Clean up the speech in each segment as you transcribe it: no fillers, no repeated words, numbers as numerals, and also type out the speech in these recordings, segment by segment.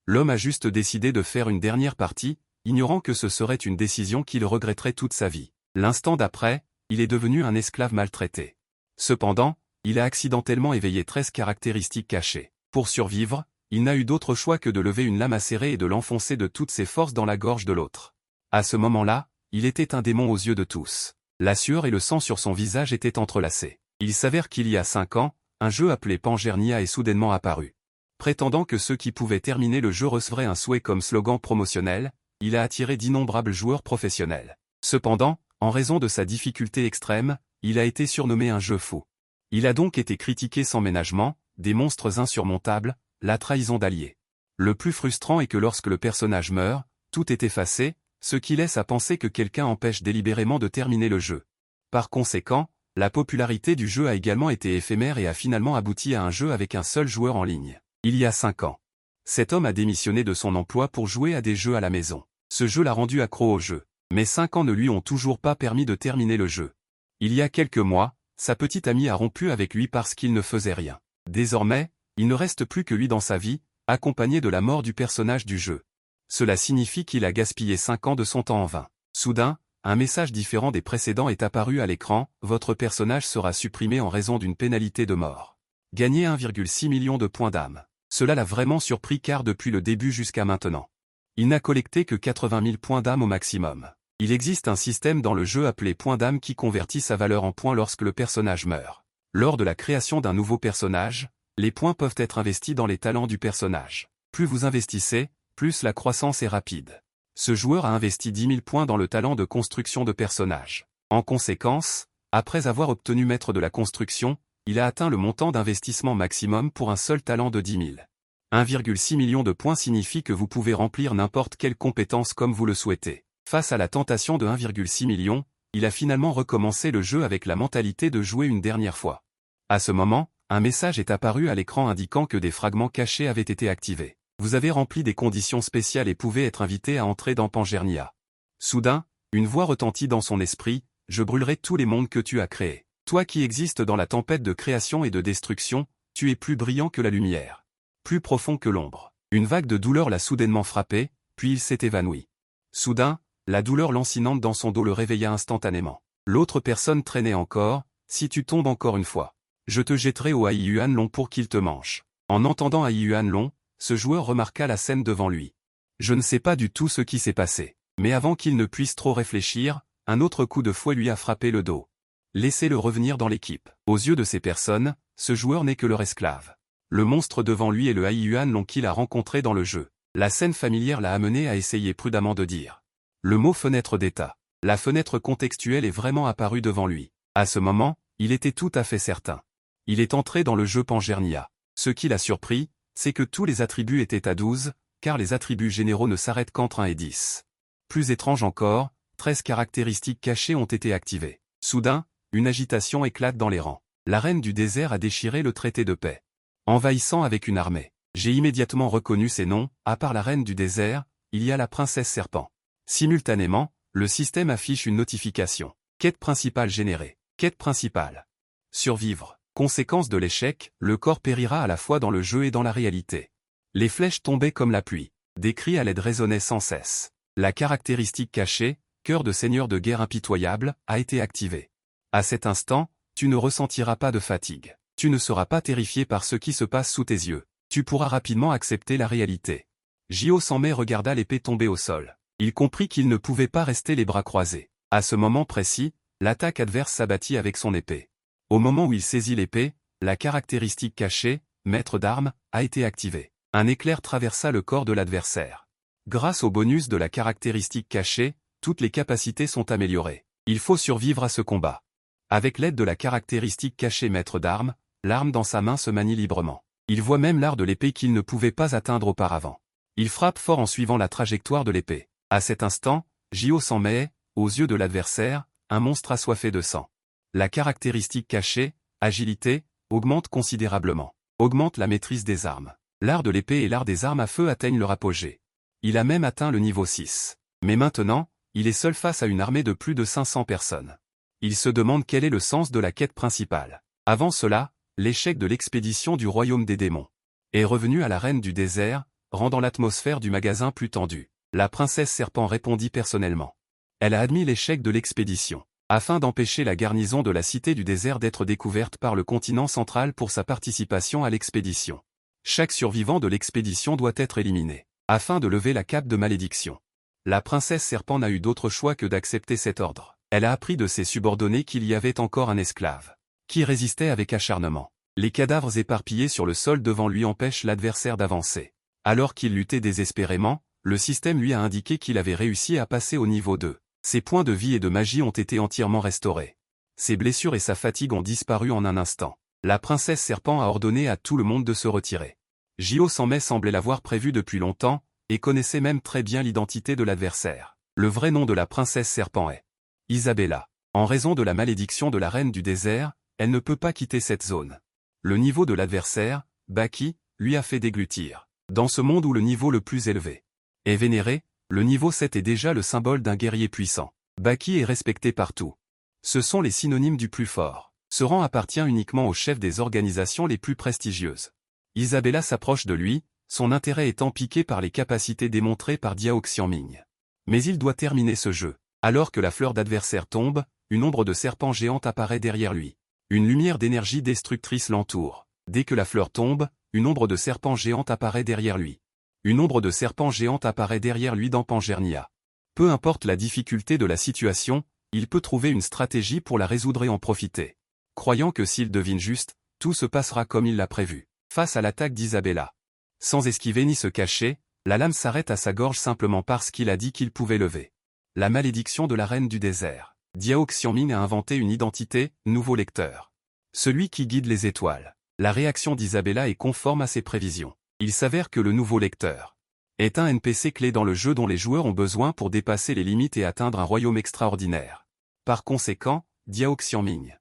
L'homme a juste décidé de faire une dernière partie, ignorant que ce serait une décision qu'il regretterait toute sa vie. L'instant d'après, il est devenu un esclave maltraité. Cependant, il a accidentellement éveillé 13 caractéristiques cachées. Pour survivre, il n'a eu d'autre choix que de lever une lame acérée et de l'enfoncer de toutes ses forces dans la gorge de l'autre. À ce moment-là, il était un démon aux yeux de tous. La sueur et le sang sur son visage étaient entrelacés. Il s'avère qu'il y a 5 ans, un jeu appelé Pangernia est soudainement apparu. Prétendant que ceux qui pouvaient terminer le jeu recevraient un souhait comme slogan promotionnel, il a attiré d'innombrables joueurs professionnels. Cependant, en raison de sa difficulté extrême, il a été surnommé un jeu fou. Il a donc été critiqué sans ménagement, des monstres insurmontables, la trahison d'alliés. Le plus frustrant est que lorsque le personnage meurt, tout est effacé, ce qui laisse à penser que quelqu'un empêche délibérément de terminer le jeu. Par conséquent, la popularité du jeu a également été éphémère et a finalement abouti à un jeu avec un seul joueur en ligne. Il y a 5 ans. Cet homme a démissionné de son emploi pour jouer à des jeux à la maison. Ce jeu l'a rendu accro au jeu. Mais 5 ans ne lui ont toujours pas permis de terminer le jeu. Il y a quelques mois, sa petite amie a rompu avec lui parce qu'il ne faisait rien. Désormais, il ne reste plus que lui dans sa vie, accompagné de la mort du personnage du jeu. Cela signifie qu'il a gaspillé 5 ans de son temps en vain. Soudain, un message différent des précédents est apparu à l'écran, votre personnage sera supprimé en raison d'une pénalité de mort. Gagnez 1,6 million de points d'âme. Cela l'a vraiment surpris car depuis le début jusqu'à maintenant, il n'a collecté que 80 000 points d'âme au maximum. Il existe un système dans le jeu appelé point d'âme qui convertit sa valeur en points lorsque le personnage meurt. Lors de la création d'un nouveau personnage, les points peuvent être investis dans les talents du personnage. Plus vous investissez, plus la croissance est rapide. Ce joueur a investi 10 000 points dans le talent de construction de personnage. En conséquence, après avoir obtenu maître de la construction, il a atteint le montant d'investissement maximum pour un seul talent de 10 000. 1,6 million de points signifie que vous pouvez remplir n'importe quelle compétence comme vous le souhaitez. Face à la tentation de 1,6 million, il a finalement recommencé le jeu avec la mentalité de jouer une dernière fois. À ce moment, un message est apparu à l'écran indiquant que des fragments cachés avaient été activés. Vous avez rempli des conditions spéciales et pouvez être invité à entrer dans Pangernia. Soudain, une voix retentit dans son esprit, « Je brûlerai tous les mondes que tu as créés. Toi qui existes dans la tempête de création et de destruction, tu es plus brillant que la lumière. Plus profond que l'ombre. » Une vague de douleur l'a soudainement frappé, puis il s'est évanoui. Soudain, la douleur lancinante dans son dos le réveilla instantanément. L'autre personne traînait encore, « Si tu tombes encore une fois, je te jetterai au Ai Yuan Long pour qu'il te mange. » En entendant Ai Yuan Long, ce joueur remarqua la scène devant lui. Je ne sais pas du tout ce qui s'est passé. Mais avant qu'il ne puisse trop réfléchir, un autre coup de fouet lui a frappé le dos. Laissez-le revenir dans l'équipe. Aux yeux de ces personnes, ce joueur n'est que leur esclave. Le monstre devant lui est le Ai Yuan Long qu'il a rencontré dans le jeu. La scène familière l'a amené à essayer prudemment de dire le mot fenêtre d'état. La fenêtre contextuelle est vraiment apparue devant lui. À ce moment, il était tout à fait certain. Il est entré dans le jeu Pangernia. Ce qui l'a surpris, c'est que tous les attributs étaient à 12, car les attributs généraux ne s'arrêtent qu'entre 1 et 10. Plus étrange encore, 13 caractéristiques cachées ont été activées. Soudain, une agitation éclate dans les rangs. La reine du désert a déchiré le traité de paix, envahissant avec une armée. J'ai immédiatement reconnu ces noms, à part la reine du désert, il y a la princesse serpent. Simultanément, le système affiche une notification. Quête principale générée. Quête principale. Survivre. Conséquence de l'échec, le corps périra à la fois dans le jeu et dans la réalité. Les flèches tombaient comme la pluie. Des cris à l'aide résonnaient sans cesse. La caractéristique cachée, cœur de seigneur de guerre impitoyable, a été activée. À cet instant, tu ne ressentiras pas de fatigue. Tu ne seras pas terrifié par ce qui se passe sous tes yeux. Tu pourras rapidement accepter la réalité. Jio Sanmei regarda l'épée tomber au sol. Il comprit qu'il ne pouvait pas rester les bras croisés. À ce moment précis, l'attaque adverse s'abattit avec son épée. Au moment où il saisit l'épée, la caractéristique cachée, maître d'armes, a été activée. Un éclair traversa le corps de l'adversaire. Grâce au bonus de la caractéristique cachée, toutes les capacités sont améliorées. Il faut survivre à ce combat. Avec l'aide de la caractéristique cachée maître d'armes, l'arme dans sa main se manie librement. Il voit même l'art de l'épée qu'il ne pouvait pas atteindre auparavant. Il frappe fort en suivant la trajectoire de l'épée. À cet instant, Jio Sanmei, aux yeux de l'adversaire, un monstre assoiffé de sang. La caractéristique cachée, agilité, augmente considérablement. Augmente la maîtrise des armes. L'art de l'épée et l'art des armes à feu atteignent leur apogée. Il a même atteint le niveau 6. Mais maintenant, il est seul face à une armée de plus de 500 personnes. Il se demande quel est le sens de la quête principale. Avant cela, l'échec de l'expédition du royaume des démons est revenu à la reine du désert, rendant l'atmosphère du magasin plus tendue. La princesse serpent répondit personnellement. Elle a admis l'échec de l'expédition. Afin d'empêcher la garnison de la cité du désert d'être découverte par le continent central pour sa participation à l'expédition. Chaque survivant de l'expédition doit être éliminé, afin de lever la cape de malédiction. La princesse serpent n'a eu d'autre choix que d'accepter cet ordre. Elle a appris de ses subordonnés qu'il y avait encore un esclave, qui résistait avec acharnement. Les cadavres éparpillés sur le sol devant lui empêchent l'adversaire d'avancer. Alors qu'il luttait désespérément, le système lui a indiqué qu'il avait réussi à passer au niveau 2. Ses points de vie et de magie ont été entièrement restaurés. Ses blessures et sa fatigue ont disparu en un instant. La princesse serpent a ordonné à tout le monde de se retirer. Gio Sanmei semblait l'avoir prévu depuis longtemps, et connaissait même très bien l'identité de l'adversaire. Le vrai nom de la princesse serpent est Isabella. En raison de la malédiction de la reine du désert, elle ne peut pas quitter cette zone. Le niveau de l'adversaire, Baki, lui a fait déglutir. Dans ce monde où le niveau le plus élevé est vénéré, le niveau 7 est déjà le symbole d'un guerrier puissant. Baki est respecté partout. Ce sont les synonymes du plus fort. Ce rang appartient uniquement aux chefs des organisations les plus prestigieuses. Isabella s'approche de lui, son intérêt étant piqué par les capacités démontrées par Diao Xiangming. Mais il doit terminer ce jeu. Alors que la fleur d'adversaire tombe, une ombre de serpent géante apparaît derrière lui. Une lumière d'énergie destructrice l'entoure. Dès que la fleur tombe, une ombre de serpent géante apparaît derrière lui. Une ombre de serpent géante apparaît derrière lui dans Pangernia. Peu importe la difficulté de la situation, il peut trouver une stratégie pour la résoudre et en profiter. Croyant que s'il devine juste, tout se passera comme il l'a prévu. Face à l'attaque d'Isabella. Sans esquiver ni se cacher, la lame s'arrête à sa gorge simplement parce qu'il a dit qu'il pouvait lever. La malédiction de la reine du désert. Diao Xiangming a inventé une identité, nouveau lecteur. Celui qui guide les étoiles. La réaction d'Isabella est conforme à ses prévisions. Il s'avère que le nouveau lecteur est un NPC clé dans le jeu dont les joueurs ont besoin pour dépasser les limites et atteindre un royaume extraordinaire. Par conséquent, Diao Xiangming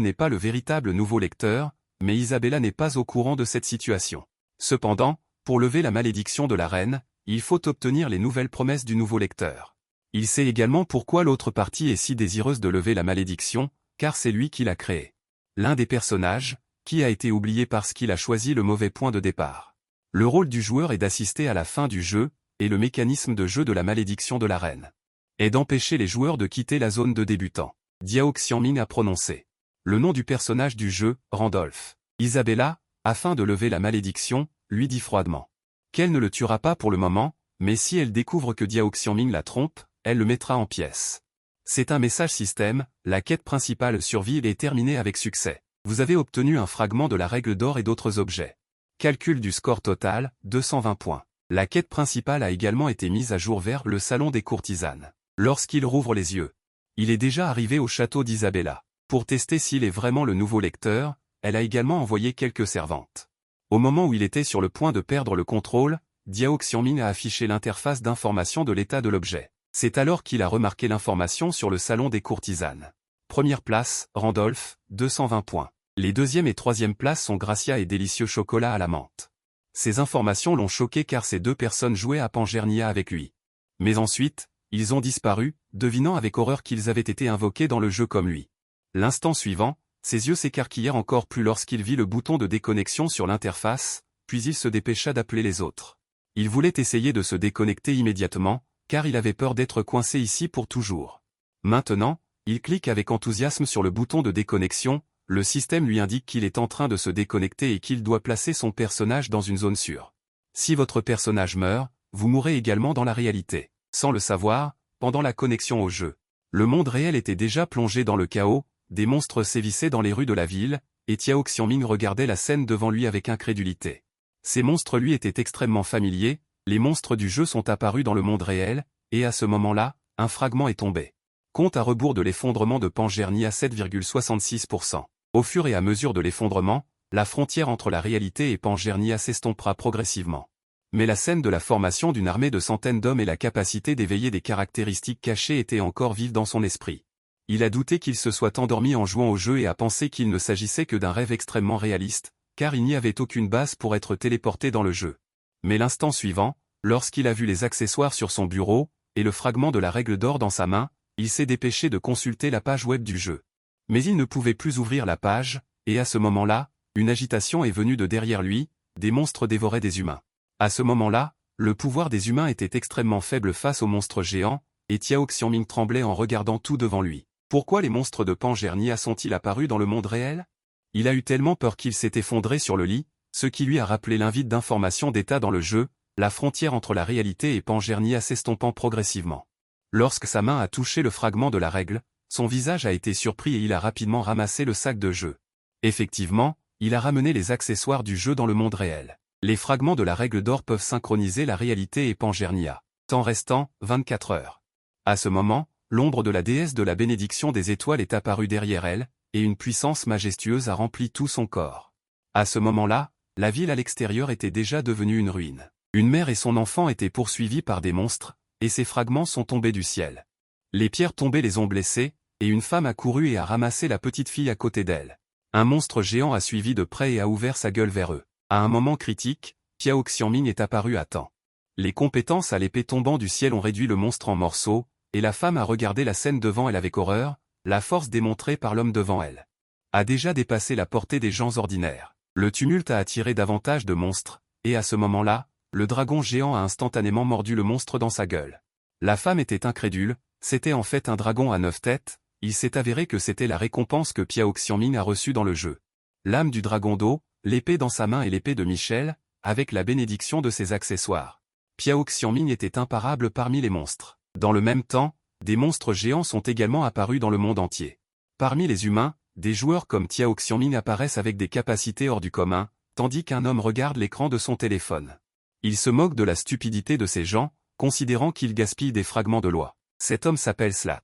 n'est pas le véritable nouveau lecteur, mais Isabella n'est pas au courant de cette situation. Cependant, pour lever la malédiction de la reine, il faut obtenir les nouvelles promesses du nouveau lecteur. Il sait également pourquoi l'autre partie est si désireuse de lever la malédiction, car c'est lui qui l'a créée. L'un des personnages, qui a été oublié parce qu'il a choisi le mauvais point de départ. Le rôle du joueur est d'assister à la fin du jeu, et le mécanisme de jeu de la malédiction de la reine est d'empêcher les joueurs de quitter la zone de débutant. Diao Xiangming a prononcé le nom du personnage du jeu, Randolph. Isabella, afin de lever la malédiction, lui dit froidement qu'elle ne le tuera pas pour le moment, mais si elle découvre que Diao Xiangming la trompe, elle le mettra en pièces. C'est un message système, la quête principale survie est terminée avec succès. Vous avez obtenu un fragment de la règle d'or et d'autres objets. Calcul du score total, 220 points. La quête principale a également été mise à jour vers le salon des courtisanes. Lorsqu'il rouvre les yeux, il est déjà arrivé au château d'Isabella. Pour tester s'il est vraiment le nouveau lecteur, elle a également envoyé quelques servantes. Au moment où il était sur le point de perdre le contrôle, Diao Xiangming a affiché l'interface d'information de l'état de l'objet. C'est alors qu'il a remarqué l'information sur le salon des courtisanes. Première place, Randolph, 220 points. Les deuxième et troisième places sont Gracia et délicieux chocolat à la menthe. Ces informations l'ont choqué car ces deux personnes jouaient à Pangernia avec lui. Mais ensuite, ils ont disparu, devinant avec horreur qu'ils avaient été invoqués dans le jeu comme lui. L'instant suivant, ses yeux s'écarquillèrent encore plus lorsqu'il vit le bouton de déconnexion sur l'interface, puis il se dépêcha d'appeler les autres. Il voulait essayer de se déconnecter immédiatement, car il avait peur d'être coincé ici pour toujours. Maintenant, il clique avec enthousiasme sur le bouton de déconnexion, le système lui indique qu'il est en train de se déconnecter et qu'il doit placer son personnage dans une zone sûre. Si votre personnage meurt, vous mourrez également dans la réalité. Sans le savoir, pendant la connexion au jeu, le monde réel était déjà plongé dans le chaos, des monstres sévissaient dans les rues de la ville, et Diao Xiangming regardait la scène devant lui avec incrédulité. Ces monstres lui étaient extrêmement familiers, les monstres du jeu sont apparus dans le monde réel, et à ce moment-là, un fragment est tombé. Compte à rebours de l'effondrement de Pangernia à 7,66%. Au fur et à mesure de l'effondrement, la frontière entre la réalité et Pangernia s'estompera progressivement. Mais la scène de la formation d'une armée de centaines d'hommes et la capacité d'éveiller des caractéristiques cachées étaient encore vives dans son esprit. Il a douté qu'il se soit endormi en jouant au jeu et a pensé qu'il ne s'agissait que d'un rêve extrêmement réaliste, car il n'y avait aucune base pour être téléporté dans le jeu. Mais l'instant suivant, lorsqu'il a vu les accessoires sur son bureau, et le fragment de la règle d'or dans sa main, il s'est dépêché de consulter la page web du jeu. Mais il ne pouvait plus ouvrir la page, et à ce moment-là, une agitation est venue de derrière lui, des monstres dévoraient des humains. À ce moment-là, le pouvoir des humains était extrêmement faible face aux monstres géants, et Tiao Xiangming tremblait en regardant tout devant lui. Pourquoi les monstres de Pangernia sont-ils apparus dans le monde réel? Il a eu tellement peur qu'il s'est effondré sur le lit, ce qui lui a rappelé l'invite d'information d'état dans le jeu, la frontière entre la réalité et Pangernia s'estompant progressivement. Lorsque sa main a touché le fragment de la règle, son visage a été surpris et il a rapidement ramassé le sac de jeu. Effectivement, il a ramené les accessoires du jeu dans le monde réel. Les fragments de la règle d'or peuvent synchroniser la réalité et Pangernia. Temps restant, 24 heures. À ce moment, l'ombre de la déesse de la bénédiction des étoiles est apparue derrière elle, et une puissance majestueuse a rempli tout son corps. À ce moment-là, la ville à l'extérieur était déjà devenue une ruine. Une mère et son enfant étaient poursuivis par des monstres, et ces fragments sont tombés du ciel. Les pierres tombées les ont blessés, et une femme a couru et a ramassé la petite fille à côté d'elle. Un monstre géant a suivi de près et a ouvert sa gueule vers eux. À un moment critique, Tiao Xiangming est apparu à temps. Les compétences à l'épée tombant du ciel ont réduit le monstre en morceaux, et la femme a regardé la scène devant elle avec horreur, la force démontrée par l'homme devant elle a déjà dépassé la portée des gens ordinaires. Le tumulte a attiré davantage de monstres, et à ce moment-là, le dragon géant a instantanément mordu le monstre dans sa gueule. La femme était incrédule, c'était en fait un dragon à 9 têtes, il s'est avéré que c'était la récompense que Tiao Xiangming a reçue dans le jeu. L'âme du dragon d'eau, l'épée dans sa main et l'épée de Michel, avec la bénédiction de ses accessoires. Tiao Xiangming était imparable parmi les monstres. Dans le même temps, des monstres géants sont également apparus dans le monde entier. Parmi les humains, des joueurs comme Tiao Xiangming apparaissent avec des capacités hors du commun, tandis qu'un homme regarde l'écran de son téléphone. Il se moque de la stupidité de ces gens, considérant qu'ils gaspillent des fragments de loi. Cet homme s'appelle Slat.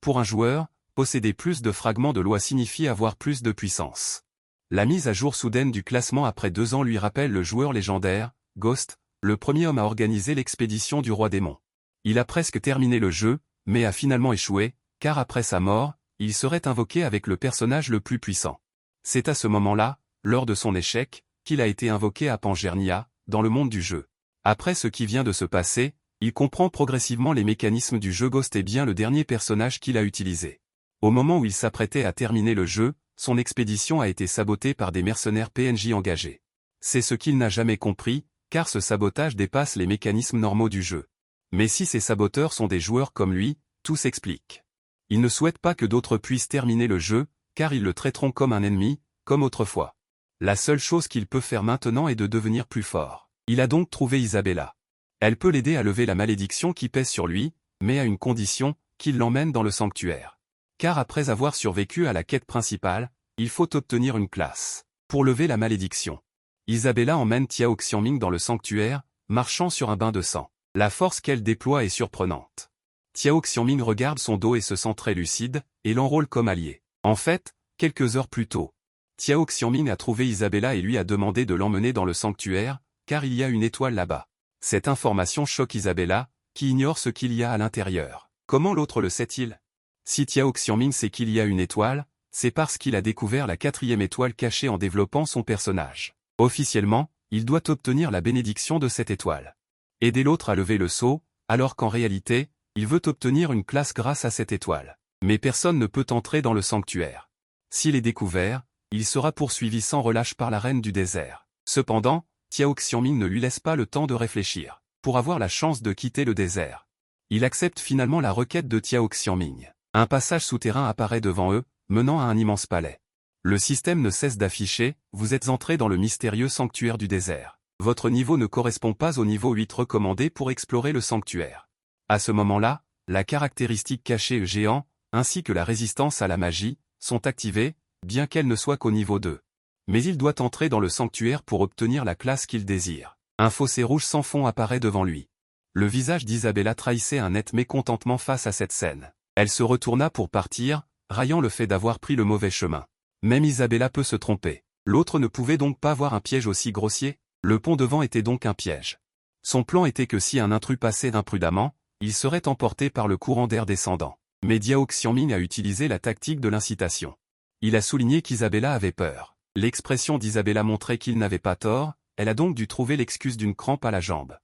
Pour un joueur, posséder plus de fragments de loi signifie avoir plus de puissance. La mise à jour soudaine du classement après 2 ans lui rappelle le joueur légendaire, Ghost, le premier homme à organiser l'expédition du roi démon. Il a presque terminé le jeu, mais a finalement échoué, car après sa mort, il serait invoqué avec le personnage le plus puissant. C'est à ce moment-là, lors de son échec, qu'il a été invoqué à Pangernia, dans le monde du jeu. Après ce qui vient de se passer, il comprend progressivement les mécanismes du jeu. Ghost est bien le dernier personnage qu'il a utilisé. Au moment où il s'apprêtait à terminer le jeu, son expédition a été sabotée par des mercenaires PNJ engagés. C'est ce qu'il n'a jamais compris, car ce sabotage dépasse les mécanismes normaux du jeu. Mais si ces saboteurs sont des joueurs comme lui, tout s'explique. Il ne souhaite pas que d'autres puissent terminer le jeu, car ils le traiteront comme un ennemi, comme autrefois. La seule chose qu'il peut faire maintenant est de devenir plus fort. Il a donc trouvé Isabella. Elle peut l'aider à lever la malédiction qui pèse sur lui, mais à une condition, qu'il l'emmène dans le sanctuaire. Car après avoir survécu à la quête principale, il faut obtenir une classe pour lever la malédiction. Isabella emmène Tiao Xiangming dans le sanctuaire, marchant sur un bain de sang. La force qu'elle déploie est surprenante. Tiao Xiangming regarde son dos et se sent très lucide, et l'enrôle comme allié. En fait, quelques heures plus tôt, Tiao Xiangming a trouvé Isabella et lui a demandé de l'emmener dans le sanctuaire, car il y a une étoile là-bas. Cette information choque Isabella, qui ignore ce qu'il y a à l'intérieur. Comment l'autre le sait-il? Si Tiao Xiangming sait qu'il y a une étoile, c'est parce qu'il a découvert la 4e étoile cachée en développant son personnage. Officiellement, il doit obtenir la bénédiction de cette étoile. Aider l'autre à lever le sceau, alors qu'en réalité, il veut obtenir une classe grâce à cette étoile. Mais personne ne peut entrer dans le sanctuaire. S'il est découvert, il sera poursuivi sans relâche par la reine du désert. Cependant, Tiao Xiangming ne lui laisse pas le temps de réfléchir. Pour avoir la chance de quitter le désert, il accepte finalement la requête de Tiao Xiangming. Un passage souterrain apparaît devant eux, menant à un immense palais. Le système ne cesse d'afficher, vous êtes entré dans le mystérieux sanctuaire du désert. Votre niveau ne correspond pas au niveau 8 recommandé pour explorer le sanctuaire. À ce moment-là, la caractéristique cachée géant, ainsi que la résistance à la magie, sont activées, bien qu'elles ne soient qu'au niveau 2. Mais il doit entrer dans le sanctuaire pour obtenir la classe qu'il désire. Un fossé rouge sans fond apparaît devant lui. Le visage d'Isabella trahissait un net mécontentement face à cette scène. Elle se retourna pour partir, raillant le fait d'avoir pris le mauvais chemin. Même Isabella peut se tromper. L'autre ne pouvait donc pas voir un piège aussi grossier. Le pont devant était donc un piège. Son plan était que si un intrus passait imprudemment, il serait emporté par le courant d'air descendant. Mais Tiao Xiangming a utilisé la tactique de l'incitation. Il a souligné qu'Isabella avait peur. L'expression d'Isabella montrait qu'il n'avait pas tort, elle a donc dû trouver l'excuse d'une crampe à la jambe.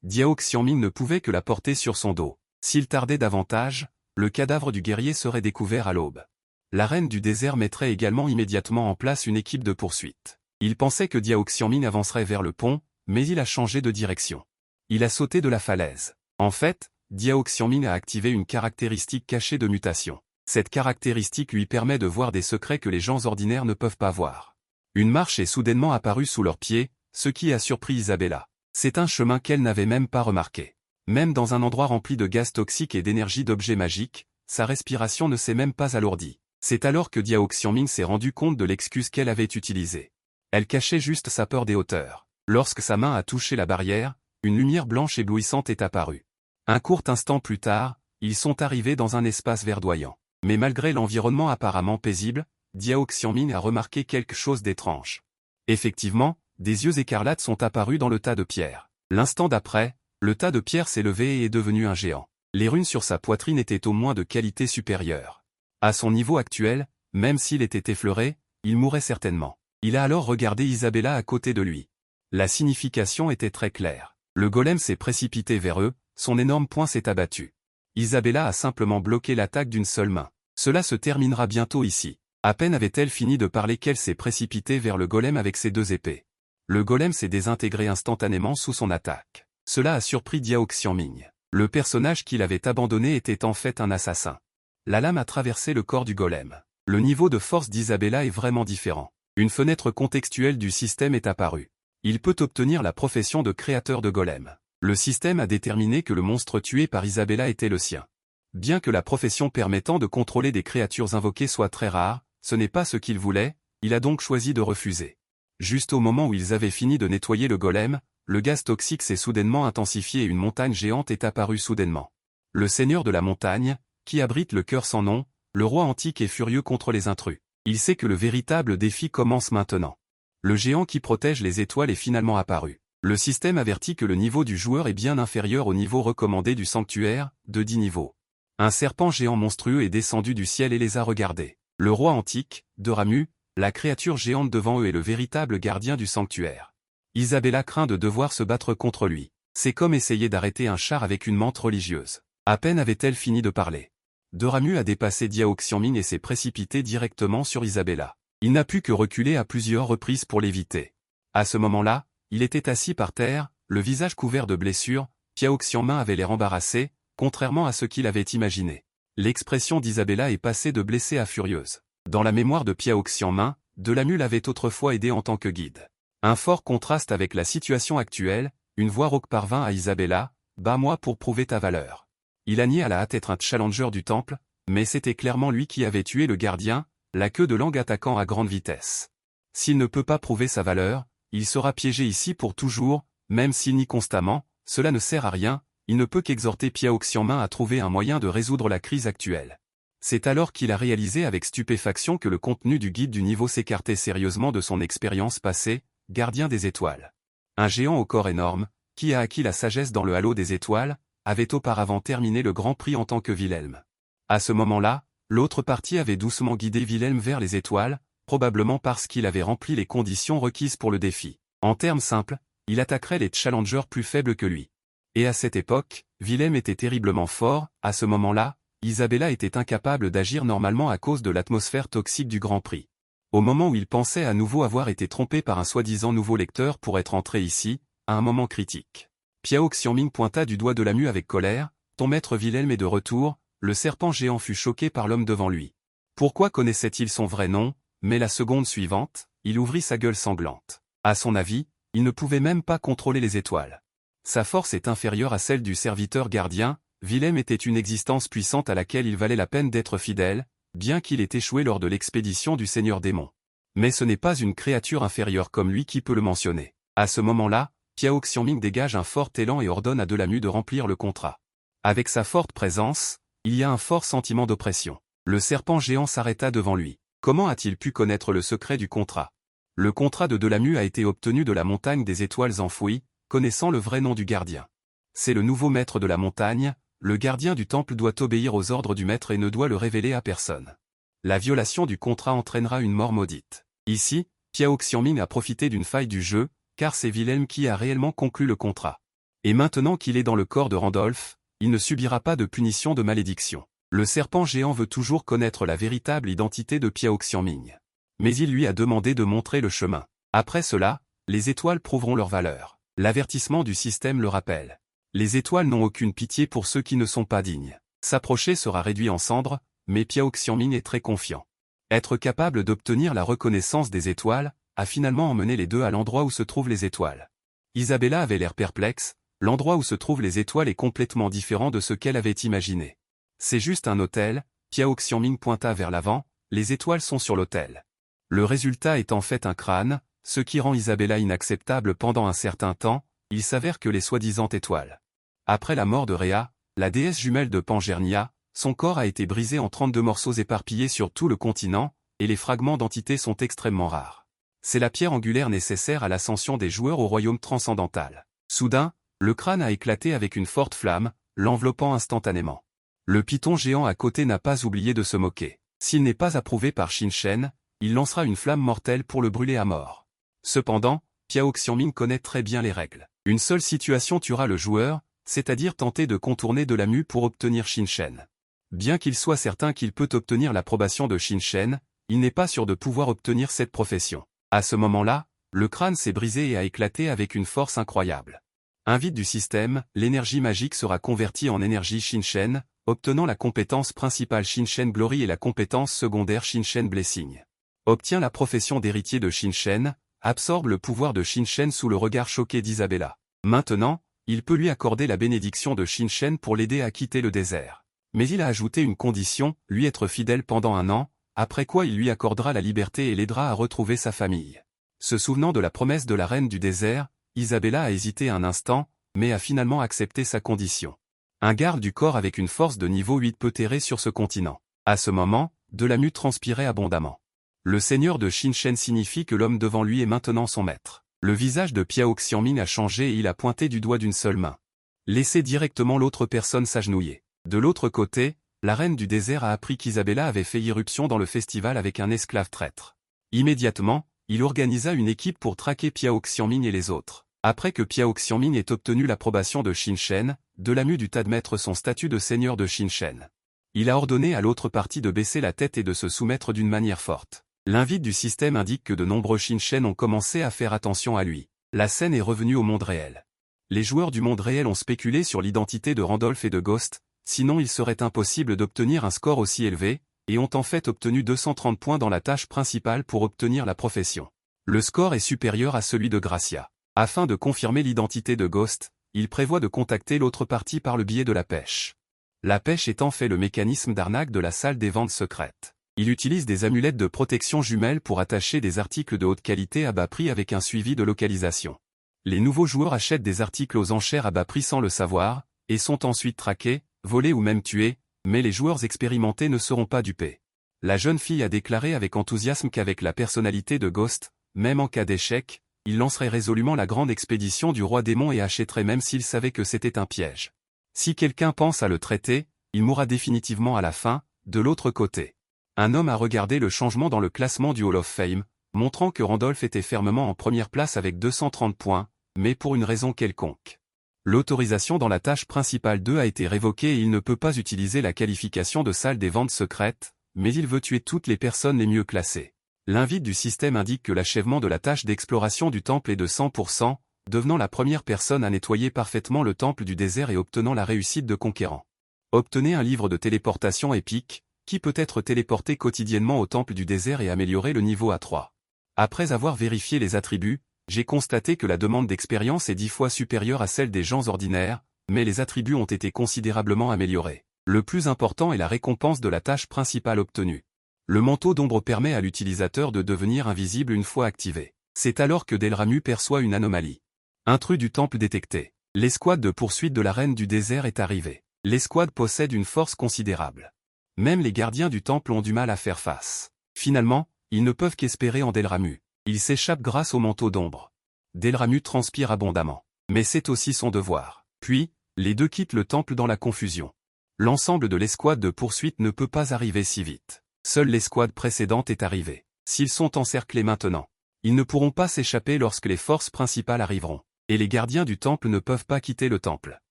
Tiao Xiangming ne pouvait que la porter sur son dos. S'il tardait davantage, le cadavre du guerrier serait découvert à l'aube. La reine du désert mettrait également immédiatement en place une équipe de poursuite. Il pensait que Tiao Xiangming avancerait vers le pont, mais il a changé de direction. Il a sauté de la falaise. En fait, Diao Xiangming a activé une caractéristique cachée de mutation. Cette caractéristique lui permet de voir des secrets que les gens ordinaires ne peuvent pas voir. Une marche est soudainement apparue sous leurs pieds, ce qui a surpris Isabella. C'est un chemin qu'elle n'avait même pas remarqué. Même dans un endroit rempli de gaz toxiques et d'énergie d'objets magiques, sa respiration ne s'est même pas alourdie. C'est alors que Diao Xiangming s'est rendu compte de l'excuse qu'elle avait utilisée. Elle cachait juste sa peur des hauteurs. Lorsque sa main a touché la barrière, une lumière blanche éblouissante est apparue. Un court instant plus tard, ils sont arrivés dans un espace verdoyant. Mais malgré l'environnement apparemment paisible, Diao Xiangming a remarqué quelque chose d'étrange. Effectivement, des yeux écarlates sont apparus dans le tas de pierres. L'instant d'après, le tas de pierres s'est levé et est devenu un géant. Les runes sur sa poitrine étaient au moins de qualité supérieure. À son niveau actuel, même s'il était effleuré, il mourrait certainement. Il a alors regardé Isabella à côté de lui. La signification était très claire. Le golem s'est précipité vers eux, son énorme poing s'est abattu. Isabella a simplement bloqué l'attaque d'une seule main. Cela se terminera bientôt ici. À peine avait-elle fini de parler qu'elle s'est précipitée vers le golem avec ses deux épées. Le golem s'est désintégré instantanément sous son attaque. Cela a surpris Diao Xiangming. Le personnage qu'il avait abandonné était en fait un assassin. La lame a traversé le corps du golem. Le niveau de force d'Isabella est vraiment différent. Une fenêtre contextuelle du système est apparue. Il peut obtenir la profession de créateur de golem. Le système a déterminé que le monstre tué par Isabella était le sien. Bien que la profession permettant de contrôler des créatures invoquées soit très rare, ce n'est pas ce qu'il voulait, il a donc choisi de refuser. Juste au moment où ils avaient fini de nettoyer le golem, le gaz toxique s'est soudainement intensifié et une montagne géante est apparue soudainement. Le seigneur de la montagne, qui abrite le cœur sans nom, le roi antique est furieux contre les intrus. Il sait que le véritable défi commence maintenant. Le géant qui protège les étoiles est finalement apparu. Le système avertit que le niveau du joueur est bien inférieur au niveau recommandé du sanctuaire, de 10 niveaux. Un serpent géant monstrueux est descendu du ciel et les a regardés. Le roi antique, Doramu, la créature géante devant eux est le véritable gardien du sanctuaire. Isabella craint de devoir se battre contre lui. C'est comme essayer d'arrêter un char avec une menthe religieuse. À peine avait-elle fini de parler. Doramu a dépassé Diao Xiangming et s'est précipité directement sur Isabella. Il n'a pu que reculer à plusieurs reprises pour l'éviter. À ce moment-là, il était assis par terre, le visage couvert de blessures, Diao Xiangming avait l'air embarrassé, contrairement à ce qu'il avait imaginé. L'expression d'Isabella est passée de blessée à furieuse. Dans la mémoire de Diao Xiangming, Doramu l'avait autrefois aidé en tant que guide. Un fort contraste avec la situation actuelle, une voix rauque parvint à Isabella, « Bats-moi pour prouver ta valeur ». Il a nié à la hâte être un challenger du temple, mais c'était clairement lui qui avait tué le gardien, la queue de langue attaquant à grande vitesse. S'il ne peut pas prouver sa valeur, il sera piégé ici pour toujours, même s'il nie constamment, cela ne sert à rien, il ne peut qu'exhorter Diao Xiangming à trouver un moyen de résoudre la crise actuelle. C'est alors qu'il a réalisé avec stupéfaction que le contenu du guide du niveau s'écartait sérieusement de son expérience passée, gardien des étoiles. Un géant au corps énorme, qui a acquis la sagesse dans le halo des étoiles, avait auparavant terminé le Grand Prix en tant que Wilhelm. À ce moment-là, l'autre partie avait doucement guidé Wilhelm vers les étoiles, probablement parce qu'il avait rempli les conditions requises pour le défi. En termes simples, il attaquerait les challengers plus faibles que lui. Et à cette époque, Wilhelm était terriblement fort, à ce moment-là, Isabella était incapable d'agir normalement à cause de l'atmosphère toxique du Grand Prix. Au moment où il pensait à nouveau avoir été trompé par un soi-disant nouveau lecteur pour être entré ici, à un moment critique. Diao Xiangming pointa du doigt Doramu avec colère, « Ton maître Wilhelm est de retour », le serpent géant fut choqué par l'homme devant lui. Pourquoi connaissait-il son vrai nom, mais la seconde suivante, il ouvrit sa gueule sanglante. À son avis, il ne pouvait même pas contrôler les étoiles. Sa force est inférieure à celle du serviteur gardien, Wilhelm était une existence puissante à laquelle il valait la peine d'être fidèle, bien qu'il ait échoué lors de l'expédition du Seigneur Démon. Mais ce n'est pas une créature inférieure comme lui qui peut le mentionner. À ce moment-là, Diao Xiangming dégage un fort élan et ordonne à Doramu de remplir le contrat. Avec sa forte présence, il y a un fort sentiment d'oppression. Le serpent géant s'arrêta devant lui. Comment a-t-il pu connaître le secret du contrat? Le contrat de Doramu a été obtenu de la montagne des étoiles enfouies, connaissant le vrai nom du gardien. C'est le nouveau maître de la montagne, le gardien du temple doit obéir aux ordres du maître et ne doit le révéler à personne. La violation du contrat entraînera une mort maudite. Ici, Diao Xiangming a profité d'une faille du jeu, car c'est Wilhelm qui a réellement conclu le contrat. Et maintenant qu'il est dans le corps de Randolph, il ne subira pas de punition de malédiction. Le serpent géant veut toujours connaître la véritable identité de Diao Xiangming. Mais il lui a demandé de montrer le chemin. Après cela, les étoiles prouveront leur valeur. L'avertissement du système le rappelle. Les étoiles n'ont aucune pitié pour ceux qui ne sont pas dignes. S'approcher sera réduit en cendres, mais Piao Xiangming est très confiant. Être capable d'obtenir la reconnaissance des étoiles a finalement emmené les deux à l'endroit où se trouvent les étoiles. Isabella avait l'air perplexe, l'endroit où se trouvent les étoiles est complètement différent de ce qu'elle avait imaginé. C'est juste un hôtel, Piao Xiangming pointa vers l'avant, les étoiles sont sur l'hôtel. Le résultat est en fait un crâne, ce qui rend Isabella inacceptable pendant un certain temps, il s'avère que les soi-disant étoiles. Après la mort de Rhea, la déesse jumelle de Pangernia, son corps a été brisé en 32 morceaux éparpillés sur tout le continent, et les fragments d'entités sont extrêmement rares. C'est la pierre angulaire nécessaire à l'ascension des joueurs au royaume transcendantal. Soudain, le crâne a éclaté avec une forte flamme, l'enveloppant instantanément. Le python géant à côté n'a pas oublié de se moquer. S'il n'est pas approuvé par Shin-Shen, il lancera une flamme mortelle pour le brûler à mort. Cependant, Piao Xiangming connaît très bien les règles. Une seule situation tuera le joueur, c'est-à-dire tenter de contourner de la mue pour obtenir Shin-Shen. Bien qu'il soit certain qu'il peut obtenir l'approbation de Shin-Shen, il n'est pas sûr de pouvoir obtenir cette profession. À ce moment-là, le crâne s'est brisé et a éclaté avec une force incroyable. Un vide du système, l'énergie magique sera convertie en énergie Shin-Shen, obtenant la compétence principale Shin-Shen Glory et la compétence secondaire Shin-Shen Blessing. Obtient la profession d'héritier de Shin-Shen, absorbe le pouvoir de Shin-Shen sous le regard choqué d'Isabella. Maintenant, il peut lui accorder la bénédiction de Shin-Shen pour l'aider à quitter le désert. Mais il a ajouté une condition, lui être fidèle pendant 1 an, après quoi il lui accordera la liberté et l'aidera à retrouver sa famille. Se souvenant de la promesse de la reine du désert, Isabella a hésité un instant, mais a finalement accepté sa condition. Un garde du corps avec une force de niveau 8 peut errer sur ce continent. À ce moment, de la mue transpirait abondamment. Le seigneur de Shin-Shen signifie que l'homme devant lui est maintenant son maître. Le visage de Piao Xiangming a changé et il a pointé du doigt d'une seule main. Laissez directement l'autre personne s'agenouiller. De l'autre côté, la reine du désert a appris qu'Isabella avait fait irruption dans le festival avec un esclave traître. Immédiatement, il organisa une équipe pour traquer Piao Xiangming et les autres. Après que Piao Xiangming ait obtenu l'approbation de Shin-Shen, de la mue dut admettre son statut de seigneur de Shin-Shen. Il a ordonné à l'autre partie de baisser la tête et de se soumettre d'une manière forte. L'invite du système indique que de nombreux Shin-Shen ont commencé à faire attention à lui. La scène est revenue au monde réel. Les joueurs du monde réel ont spéculé sur l'identité de Randolph et de Ghost, sinon il serait impossible d'obtenir un score aussi élevé, et ont en fait obtenu 230 points dans la tâche principale pour obtenir la profession. Le score est supérieur à celui de Gracia. Afin de confirmer l'identité de Ghost, il prévoit de contacter l'autre partie par le biais de la pêche. La pêche est en fait le mécanisme d'arnaque de la salle des ventes secrètes. Il utilise des amulettes de protection jumelles pour attacher des articles de haute qualité à bas prix avec un suivi de localisation. Les nouveaux joueurs achètent des articles aux enchères à bas prix sans le savoir, et sont ensuite traqués, volés ou même tués, mais les joueurs expérimentés ne seront pas dupés. La jeune fille a déclaré avec enthousiasme qu'avec la personnalité de Ghost, même en cas d'échec, il lancerait résolument la grande expédition du roi démon et achèterait même s'il savait que c'était un piège. Si quelqu'un pense à le traiter, il mourra définitivement à la fin, de l'autre côté. Un homme a regardé le changement dans le classement du Hall of Fame, montrant que Randolph était fermement en première place avec 230 points, mais pour une raison quelconque. L'autorisation dans la tâche principale 2 a été révoquée et il ne peut pas utiliser la qualification de salle des ventes secrètes, mais il veut tuer toutes les personnes les mieux classées. L'invite du système indique que l'achèvement de la tâche d'exploration du temple est de 100%, devenant la première personne à nettoyer parfaitement le temple du désert et obtenant la réussite de conquérant. Obtenez un livre de téléportation épique, qui peut être téléporté quotidiennement au temple du désert et améliorer le niveau à 3. Après avoir vérifié les attributs, j'ai constaté que la demande d'expérience est 10 fois supérieure à celle des gens ordinaires, mais les attributs ont été considérablement améliorés. Le plus important est la récompense de la tâche principale obtenue. Le manteau d'ombre permet à l'utilisateur de devenir invisible une fois activé. C'est alors que Delramu perçoit une anomalie. Intrus du temple détecté. L'escouade de poursuite de la reine du désert est arrivée. L'escouade possède une force considérable. Même les gardiens du temple ont du mal à faire face. Finalement, ils ne peuvent qu'espérer en Delramu. Il s'échappe grâce au manteau d'ombre. Delramu transpire abondamment. Mais c'est aussi son devoir. Puis, les deux quittent le temple dans la confusion. L'ensemble de l'escouade de poursuite ne peut pas arriver si vite. Seule l'escouade précédente est arrivée. S'ils sont encerclés maintenant, ils ne pourront pas s'échapper lorsque les forces principales arriveront. Et les gardiens du temple ne peuvent pas quitter le temple.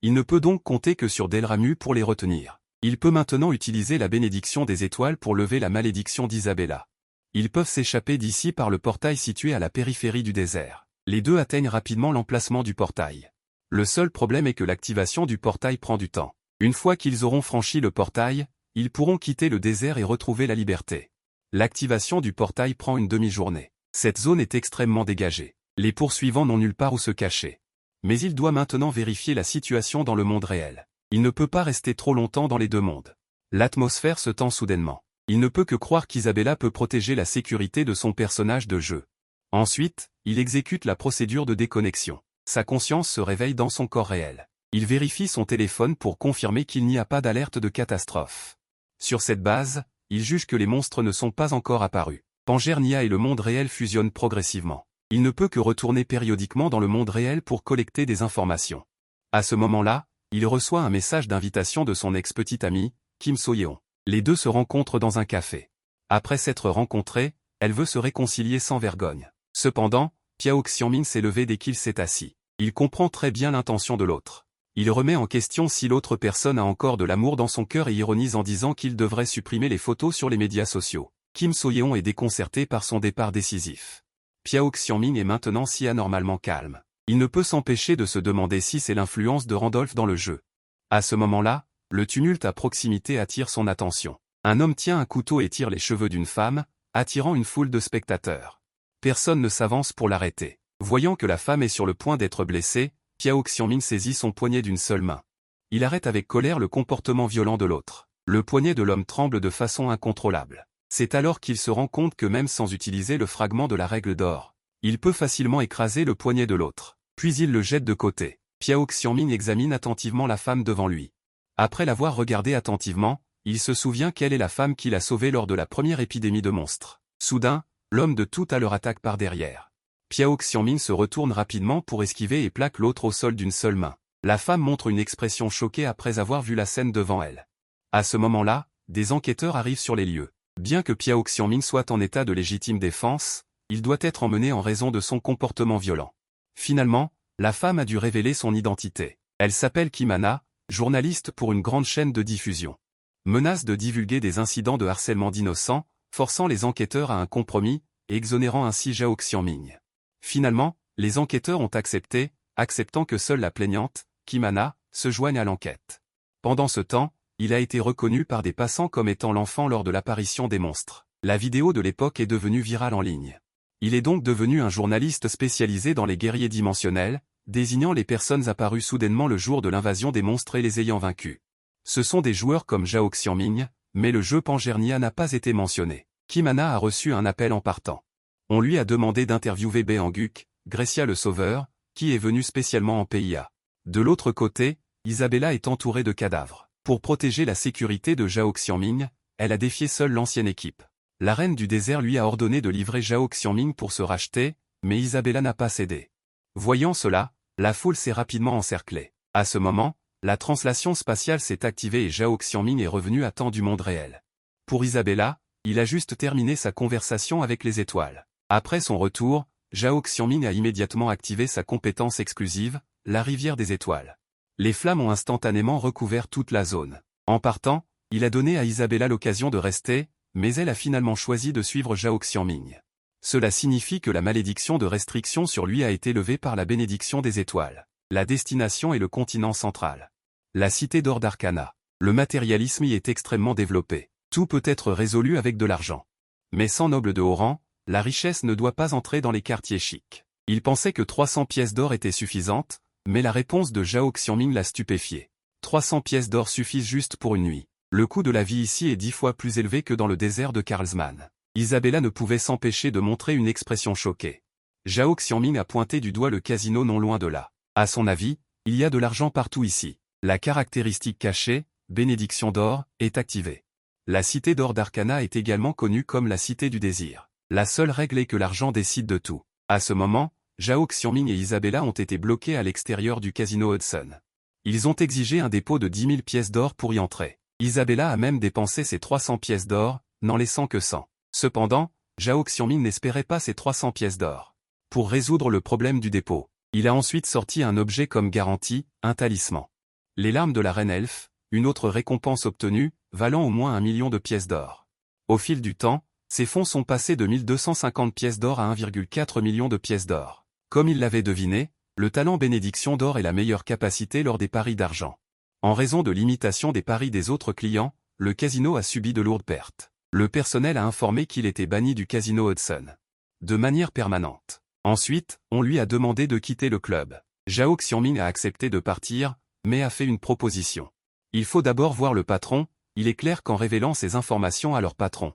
Il ne peut donc compter que sur Delramu pour les retenir. Il peut maintenant utiliser la bénédiction des étoiles pour lever la malédiction d'Isabella. Ils peuvent s'échapper d'ici par le portail situé à la périphérie du désert. Les deux atteignent rapidement l'emplacement du portail. Le seul problème est que l'activation du portail prend du temps. Une fois qu'ils auront franchi le portail, ils pourront quitter le désert et retrouver la liberté. L'activation du portail prend une demi-journée. Cette zone est extrêmement dégagée. Les poursuivants n'ont nulle part où se cacher. Mais il doit maintenant vérifier la situation dans le monde réel. Il ne peut pas rester trop longtemps dans les deux mondes. L'atmosphère se tend soudainement. Il ne peut que croire qu'Isabella peut protéger la sécurité de son personnage de jeu. Ensuite, il exécute la procédure de déconnexion. Sa conscience se réveille dans son corps réel. Il vérifie son téléphone pour confirmer qu'il n'y a pas d'alerte de catastrophe. Sur cette base, il juge que les monstres ne sont pas encore apparus. Pangernia et le monde réel fusionnent progressivement. Il ne peut que retourner périodiquement dans le monde réel pour collecter des informations. À ce moment-là, il reçoit un message d'invitation de son ex-petite amie, Kim So-yeon. Les deux se rencontrent dans un café. Après s'être rencontrés, elle veut se réconcilier sans vergogne. Cependant, Pyao Xianmin s'est levé dès qu'il s'est assis. Il comprend très bien l'intention de l'autre. Il remet en question si l'autre personne a encore de l'amour dans son cœur et ironise en disant qu'il devrait supprimer les photos sur les médias sociaux. Kim So-yeon est déconcerté par son départ décisif. Pyao Xianmin est maintenant si anormalement calme. Il ne peut s'empêcher de se demander si c'est l'influence de Randolph dans le jeu. À ce moment-là, le tumulte à proximité attire son attention. Un homme tient un couteau et tire les cheveux d'une femme, attirant une foule de spectateurs. Personne ne s'avance pour l'arrêter. Voyant que la femme est sur le point d'être blessée, Pyao Xianmin saisit son poignet d'une seule main. Il arrête avec colère le comportement violent de l'autre. Le poignet de l'homme tremble de façon incontrôlable. C'est alors qu'il se rend compte que même sans utiliser le fragment de la règle d'or, il peut facilement écraser le poignet de l'autre. Puis il le jette de côté. Pyao Xianmin examine attentivement la femme devant lui. Après l'avoir regardée attentivement, il se souvient qu'elle est la femme qu'il a sauvée lors de la première épidémie de monstres. Soudain, l'homme de tout à leur attaque par derrière. Pyao Xianmin se retourne rapidement pour esquiver et plaque l'autre au sol d'une seule main. La femme montre une expression choquée après avoir vu la scène devant elle. À ce moment-là, des enquêteurs arrivent sur les lieux. Bien que Pyao Xianmin soit en état de légitime défense, il doit être emmené en raison de son comportement violent. Finalement, la femme a dû révéler son identité. Elle s'appelle Kim Hana, journaliste pour une grande chaîne de diffusion. Menace de divulguer des incidents de harcèlement d'innocents, forçant les enquêteurs à un compromis, et exonérant ainsi Pyao Xianmin. Finalement, les enquêteurs ont accepté, acceptant que seule la plaignante, Kim Hana, se joigne à l'enquête. Pendant ce temps, il a été reconnu par des passants comme étant l'enfant lors de l'apparition des monstres. La vidéo de l'époque est devenue virale en ligne. Il est donc devenu un journaliste spécialisé dans les guerriers dimensionnels, désignant les personnes apparues soudainement le jour de l'invasion des monstres et les ayant vaincus. Ce sont des joueurs comme Pyao Xianmin, mais le jeu Pangernia n'a pas été mentionné. Kim Hana a reçu un appel en partant. On lui a demandé d'interviewer Banguk, Grecia le Sauveur, qui est venu spécialement en PIA. De l'autre côté, Isabella est entourée de cadavres. Pour protéger la sécurité de Pyao Xianmin, elle a défié seule l'ancienne équipe. La reine du désert lui a ordonné de livrer Pyao Xianmin pour se racheter, mais Isabella n'a pas cédé. Voyant cela, la foule s'est rapidement encerclée. À ce moment, la translation spatiale s'est activée et Pyao Xianmin est revenu à temps du monde réel. Pour Isabella, il a juste terminé sa conversation avec les étoiles. Après son retour, Pyao Xianmin a immédiatement activé sa compétence exclusive, la rivière des étoiles. Les flammes ont instantanément recouvert toute la zone. En partant, il a donné à Isabella l'occasion de rester, mais elle a finalement choisi de suivre Pyao Xianmin. Cela signifie que la malédiction de restriction sur lui a été levée par la bénédiction des étoiles. La destination est le continent central. La cité d'or d'Arcana. Le matérialisme y est extrêmement développé. Tout peut être résolu avec de l'argent. Mais sans noble de haut rang, la richesse ne doit pas entrer dans les quartiers chics. Il pensait que 300 pièces d'or étaient suffisantes, mais la réponse de Pyao Xianmin l'a stupéfié. 300 pièces d'or suffisent juste pour une nuit. Le coût de la vie ici est 10 fois plus élevé que dans le désert de Carlsman. Isabella ne pouvait s'empêcher de montrer une expression choquée. Pyao Xianmin a pointé du doigt le casino non loin de là. À son avis, il y a de l'argent partout ici. La caractéristique cachée, bénédiction d'or, est activée. La cité d'or d'Arcana est également connue comme la cité du désir. La seule règle est que l'argent décide de tout. À ce moment, Pyao Xianmin et Isabella ont été bloqués à l'extérieur du casino Hudson. Ils ont exigé un dépôt de 10 000 pièces d'or pour y entrer. Isabella a même dépensé ses 300 pièces d'or, n'en laissant que 100. Cependant, Pyao Xianmin n'espérait pas ces 300 pièces d'or. Pour résoudre le problème du dépôt, il a ensuite sorti un objet comme garantie, un talisman. Les larmes de la reine elfe, une autre récompense obtenue, valant au moins 1 million de pièces d'or. Au fil du temps, ces fonds sont passés de 1250 pièces d'or à 1,4 million de pièces d'or. Comme il l'avait deviné, le talent bénédiction d'or est la meilleure capacité lors des paris d'argent. En raison de l'imitation des paris des autres clients, le casino a subi de lourdes pertes. Le personnel a informé qu'il était banni du casino Hudson. De manière permanente. Ensuite, on lui a demandé de quitter le club. Zhao Xiaoming a accepté de partir, mais a fait une proposition. Il faut d'abord voir le patron, il est clair qu'en révélant ces informations à leur patron,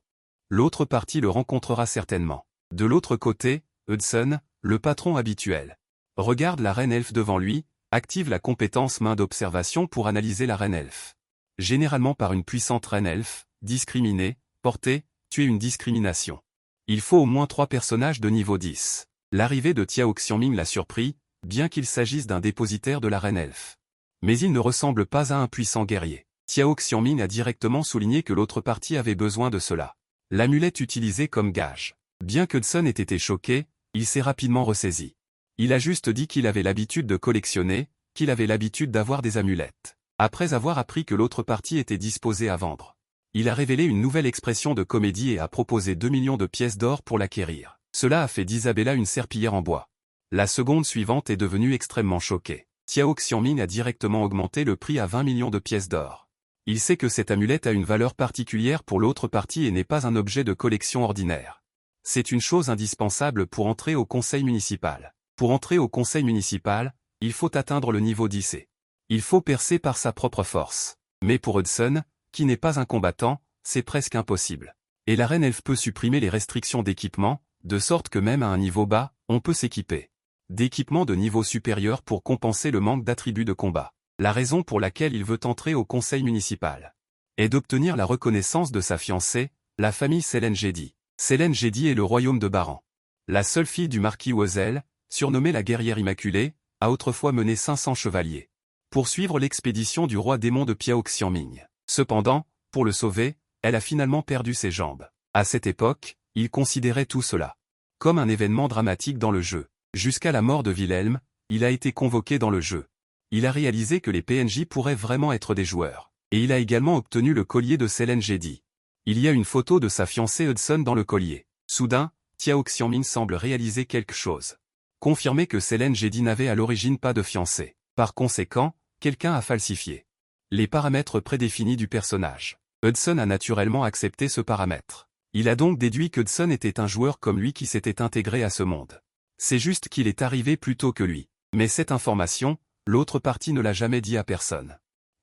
l'autre partie le rencontrera certainement. De l'autre côté, Hudson, le patron habituel, regarde la reine elfe devant lui, active la compétence main d'observation pour analyser la reine elfe. Généralement par une puissante reine elfe, discriminer, porter, tuer une discrimination. Il faut au moins 3 personnages de niveau 10. L'arrivée de Zhao Xiaoming l'a surpris, bien qu'il s'agisse d'un dépositaire de la reine elfe. Mais il ne ressemble pas à un puissant guerrier. Zhao Xiaoming a directement souligné que l'autre partie avait besoin de cela. L'amulette utilisée comme gage. Bien que Hudson ait été choqué, il s'est rapidement ressaisi. Il a juste dit qu'il avait l'habitude de collectionner, qu'il avait l'habitude d'avoir des amulettes. Après avoir appris que l'autre partie était disposée à vendre, il a révélé une nouvelle expression de comédie et a proposé 2 millions de pièces d'or pour l'acquérir. Cela a fait d'Isabella une serpillière en bois. La seconde suivante est devenue extrêmement choquée. Zhao Xiaoming a directement augmenté le prix à 20 millions de pièces d'or. Il sait que cette amulette a une valeur particulière pour l'autre partie et n'est pas un objet de collection ordinaire. C'est une chose indispensable pour entrer au conseil municipal. Pour entrer au conseil municipal, il faut atteindre le niveau 10 et il faut percer par sa propre force. Mais pour Hudson, qui n'est pas un combattant, c'est presque impossible. Et la reine elfe peut supprimer les restrictions d'équipement, de sorte que même à un niveau bas, on peut s'équiper d'équipements de niveau supérieur pour compenser le manque d'attributs de combat. La raison pour laquelle il veut entrer au conseil municipal est d'obtenir la reconnaissance de sa fiancée, la famille Selengedi. Selengedi est le royaume de Baran. La seule fille du marquis Wozell, surnommée la guerrière immaculée, a autrefois mené 500 chevaliers pour suivre l'expédition du roi démon de Zhao Xiaoming. Cependant, pour le sauver, elle a finalement perdu ses jambes. À cette époque, il considérait tout cela comme un événement dramatique dans le jeu. Jusqu'à la mort de Wilhelm, il a été convoqué dans le jeu. Il a réalisé que les PNJ pourraient vraiment être des joueurs. Et il a également obtenu le collier de Selengedi. Il y a une photo de sa fiancée Hudson dans le collier. Soudain, Zhao Xiaoming semble réaliser quelque chose. Confirmer que Selengedi n'avait à l'origine pas de fiancée. Par conséquent, quelqu'un a falsifié les paramètres prédéfinis du personnage. Hudson a naturellement accepté ce paramètre. Il a donc déduit qu'Hudson était un joueur comme lui qui s'était intégré à ce monde. C'est juste qu'il est arrivé plus tôt que lui. Mais cette information, l'autre partie ne l'a jamais dit à personne.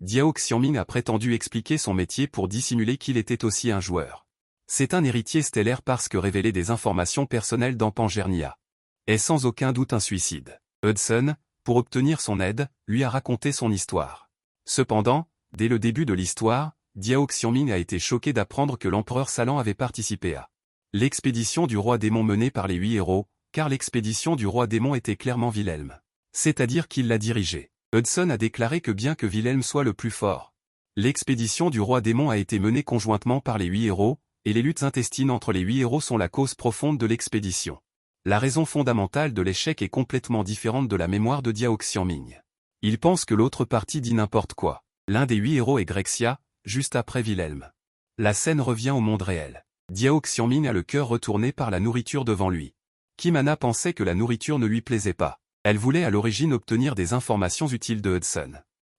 Zhao Xiaoming a prétendu expliquer son métier pour dissimuler qu'il était aussi un joueur. C'est un héritier stellaire parce que révéler des informations personnelles dans Pangernia est sans aucun doute un suicide. Hudson, pour obtenir son aide, lui a raconté son histoire. Cependant, dès le début de l'histoire, Zhao Xiaoming a été choqué d'apprendre que l'empereur Salan avait participé à l'expédition du roi démon menée par les 8 héros, car l'expédition du roi démon était clairement Wilhelm. C'est-à-dire qu'il l'a dirigée. Hudson a déclaré que bien que Wilhelm soit le plus fort, l'expédition du roi démon a été menée conjointement par les 8 héros, et les luttes intestines entre les 8 héros sont la cause profonde de l'expédition. La raison fondamentale de l'échec est complètement différente de la mémoire de Zhao Xiaoming. Il pense que l'autre partie dit n'importe quoi. L'un des 8 héros est Grexia, juste après Wilhelm. La scène revient au monde réel. Zhao Xiaoming a le cœur retourné par la nourriture devant lui. Kimana pensait que la nourriture ne lui plaisait pas. Elle voulait à l'origine obtenir des informations utiles de Hudson.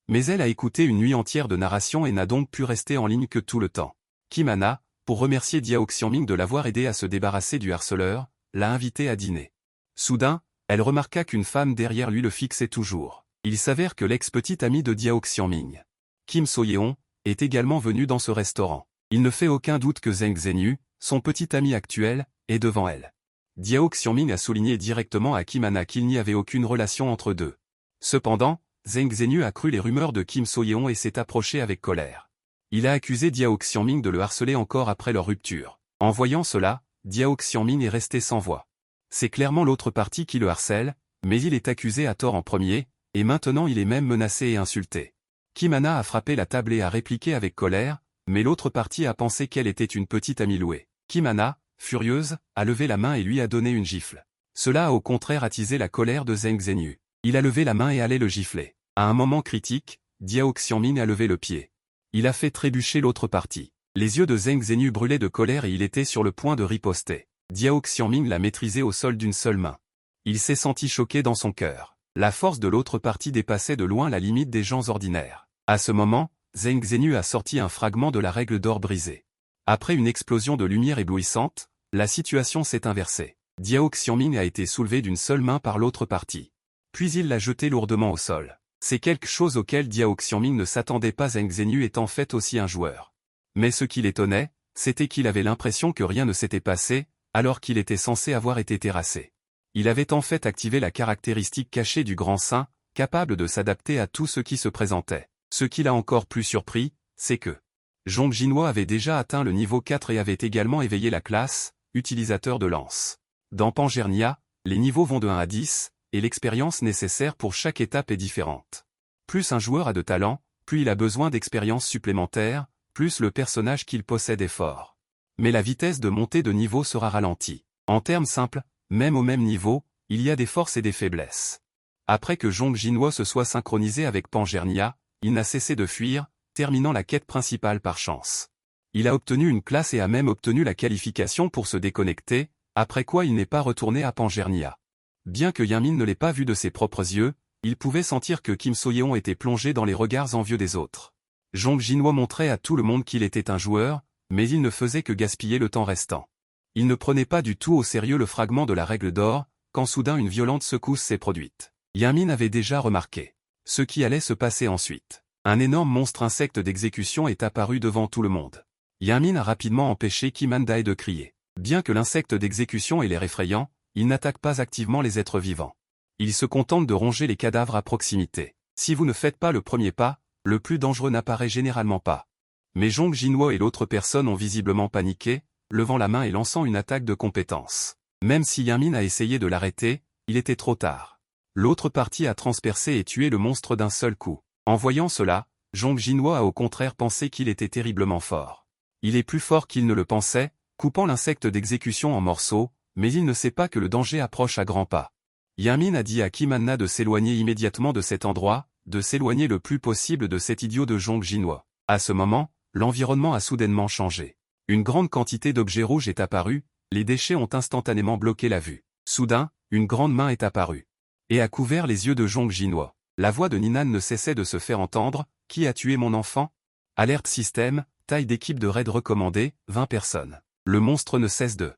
Mais elle a écouté une nuit entière de narration et n'a donc pu rester en ligne que tout le temps. Kimana, pour remercier Zhao Xiaoming de l'avoir aidé à se débarrasser du harceleur, l'a invité à dîner. Soudain, elle remarqua qu'une femme derrière lui le fixait toujours. Il s'avère que l'ex-petite amie de Zhao Xiaoming, Kim So-yeon, est également venue dans ce restaurant. Il ne fait aucun doute que Zheng Zhenyu, son petit ami actuel, est devant elle. Zhao Xiaoming a souligné directement à Kimana qu'il n'y avait aucune relation entre deux. Cependant, Zheng Zhenyu a cru les rumeurs de Kim So-yeon et s'est approché avec colère. Il a accusé Zhao Xiaoming de le harceler encore après leur rupture. En voyant cela, Zhao Xiaoming est resté sans voix. C'est clairement l'autre partie qui le harcèle, mais il est accusé à tort en premier, et maintenant il est même menacé et insulté. Kimana a frappé la table et a répliqué avec colère, mais l'autre partie a pensé qu'elle était une petite amie louée. Kimana, furieuse, a levé la main et lui a donné une gifle. Cela a au contraire attisé la colère de Zheng Zhenyu. Il a levé la main et allait le gifler. À un moment critique, Zhao Xiaoming a levé le pied. Il a fait trébucher l'autre partie. Les yeux de Zheng Zhenyu brûlaient de colère et il était sur le point de riposter. Zhao Xiaoming l'a maîtrisé au sol d'une seule main. Il s'est senti choqué dans son cœur. La force de l'autre partie dépassait de loin la limite des gens ordinaires. À ce moment, Zheng Zhenyu a sorti un fragment de la règle d'or brisée. Après une explosion de lumière éblouissante, la situation s'est inversée. Diao Xiangming a été soulevé d'une seule main par l'autre partie. Puis il l'a jeté lourdement au sol. C'est quelque chose auquel Diao Xiangming ne s'attendait pas. Zheng Zhenyu est en fait aussi un joueur. Mais ce qui l'étonnait, c'était qu'il avait l'impression que rien ne s'était passé, alors qu'il était censé avoir été terrassé. Il avait en fait activé la caractéristique cachée du grand saint, capable de s'adapter à tout ce qui se présentait. Ce qui l'a encore plus surpris, c'est que Zhong Jinhua avait déjà atteint le niveau 4 et avait également éveillé la classe, utilisateur de lance. Dans Pangernia, les niveaux vont de 1 à 10, et l'expérience nécessaire pour chaque étape est différente. Plus un joueur a de talent, plus il a besoin d'expérience supplémentaire, plus le personnage qu'il possède est fort. Mais la vitesse de montée de niveau sera ralentie. En termes simples, même au même niveau, il y a des forces et des faiblesses. Après que Zhong Jinhua se soit synchronisé avec Pangernia, il n'a cessé de fuir, terminant la quête principale par chance. Il a obtenu une classe et a même obtenu la qualification pour se déconnecter, après quoi il n'est pas retourné à Pangernia. Bien que Yang Min ne l'ait pas vu de ses propres yeux, il pouvait sentir que Kim So-yeon était plongé dans les regards envieux des autres. Zhong Jinhua montrait à tout le monde qu'il était un joueur, mais il ne faisait que gaspiller le temps restant. Il ne prenait pas du tout au sérieux le fragment de la règle d'or, quand soudain une violente secousse s'est produite. Yang Min avait déjà remarqué ce qui allait se passer ensuite. Un énorme monstre insecte d'exécution est apparu devant tout le monde. Yang Min a rapidement empêché Kim Han-dae de crier. Bien que l'insecte d'exécution ait l'air effrayant, il n'attaque pas activement les êtres vivants. Il se contente de ronger les cadavres à proximité. Si vous ne faites pas le premier pas, le plus dangereux n'apparaît généralement pas. Mais Zhong Jinhua et l'autre personne ont visiblement paniqué, levant la main et lançant une attaque de compétence. Même si Yang Min a essayé de l'arrêter, il était trop tard. L'autre partie a transpercé et tué le monstre d'un seul coup. En voyant cela, Zhong Jinhua a au contraire pensé qu'il était terriblement fort. Il est plus fort qu'il ne le pensait, coupant l'insecte d'exécution en morceaux, mais il ne sait pas que le danger approche à grands pas. Yang Min a dit à Kim Han-na de s'éloigner immédiatement de cet endroit, de s'éloigner le plus possible de cet idiot de Zhong Jinhua. À ce moment, l'environnement a soudainement changé. Une grande quantité d'objets rouges est apparue, les déchets ont instantanément bloqué la vue. Soudain, une grande main est apparue et a couvert les yeux de Zhong Jinhua. La voix de Ninan ne cessait de se faire entendre. « Qui a tué mon enfant ?» Alerte système, taille d'équipe de raid recommandée, 20 personnes. Le monstre ne cesse de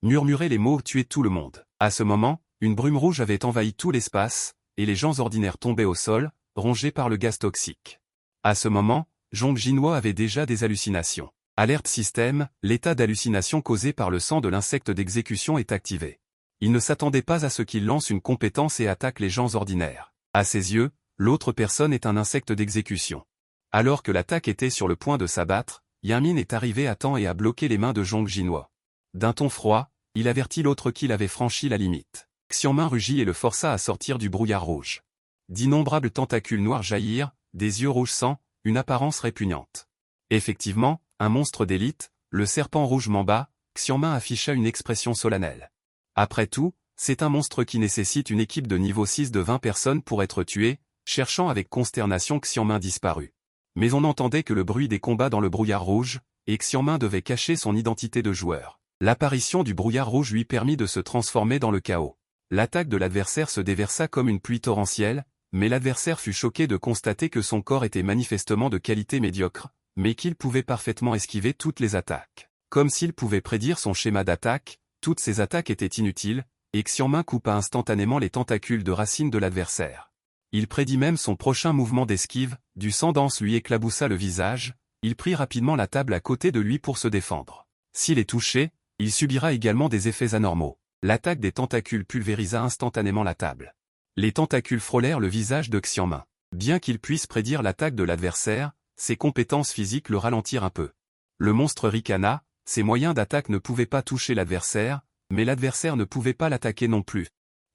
murmurer les mots « tuer tout le monde ». À ce moment, une brume rouge avait envahi tout l'espace, et les gens ordinaires tombaient au sol, rongés par le gaz toxique. À ce moment, Zhong Jinhua avait déjà des hallucinations. Alerte système, l'état d'hallucination causé par le sang de l'insecte d'exécution est activé. Il ne s'attendait pas à ce qu'il lance une compétence et attaque les gens ordinaires. À ses yeux, l'autre personne est un insecte d'exécution. Alors que l'attaque était sur le point de s'abattre, Yang Min est arrivé à temps et a bloqué les mains de Zhong Jinhua. D'un ton froid, il avertit l'autre qu'il avait franchi la limite. Xiangmin rugit et le força à sortir du brouillard rouge. D'innombrables tentacules noirs jaillirent, des yeux rouges sang, une apparence répugnante. Effectivement, un monstre d'élite, le serpent rouge Mamba, Xiangmin afficha une expression solennelle. Après tout, c'est un monstre qui nécessite une équipe de niveau 6 de 20 personnes pour être tué, cherchant avec consternation Xiangmin disparu. Mais on n'entendait que le bruit des combats dans le brouillard rouge, et Xiangmin devait cacher son identité de joueur. L'apparition du brouillard rouge lui permit de se transformer dans le chaos. L'attaque de l'adversaire se déversa comme une pluie torrentielle, mais l'adversaire fut choqué de constater que son corps était manifestement de qualité médiocre, mais qu'il pouvait parfaitement esquiver toutes les attaques. Comme s'il pouvait prédire son schéma d'attaque, toutes ces attaques étaient inutiles, et Xiangmin coupa instantanément les tentacules de racines de l'adversaire. Il prédit même son prochain mouvement d'esquive, du sang dense lui éclaboussa le visage, il prit rapidement la table à côté de lui pour se défendre. S'il est touché, il subira également des effets anormaux. L'attaque des tentacules pulvérisa instantanément la table. Les tentacules frôlèrent le visage de Xiangmin. Bien qu'il puisse prédire l'attaque de l'adversaire, ses compétences physiques le ralentirent un peu. Le monstre ricana, ses moyens d'attaque ne pouvaient pas toucher l'adversaire, mais l'adversaire ne pouvait pas l'attaquer non plus.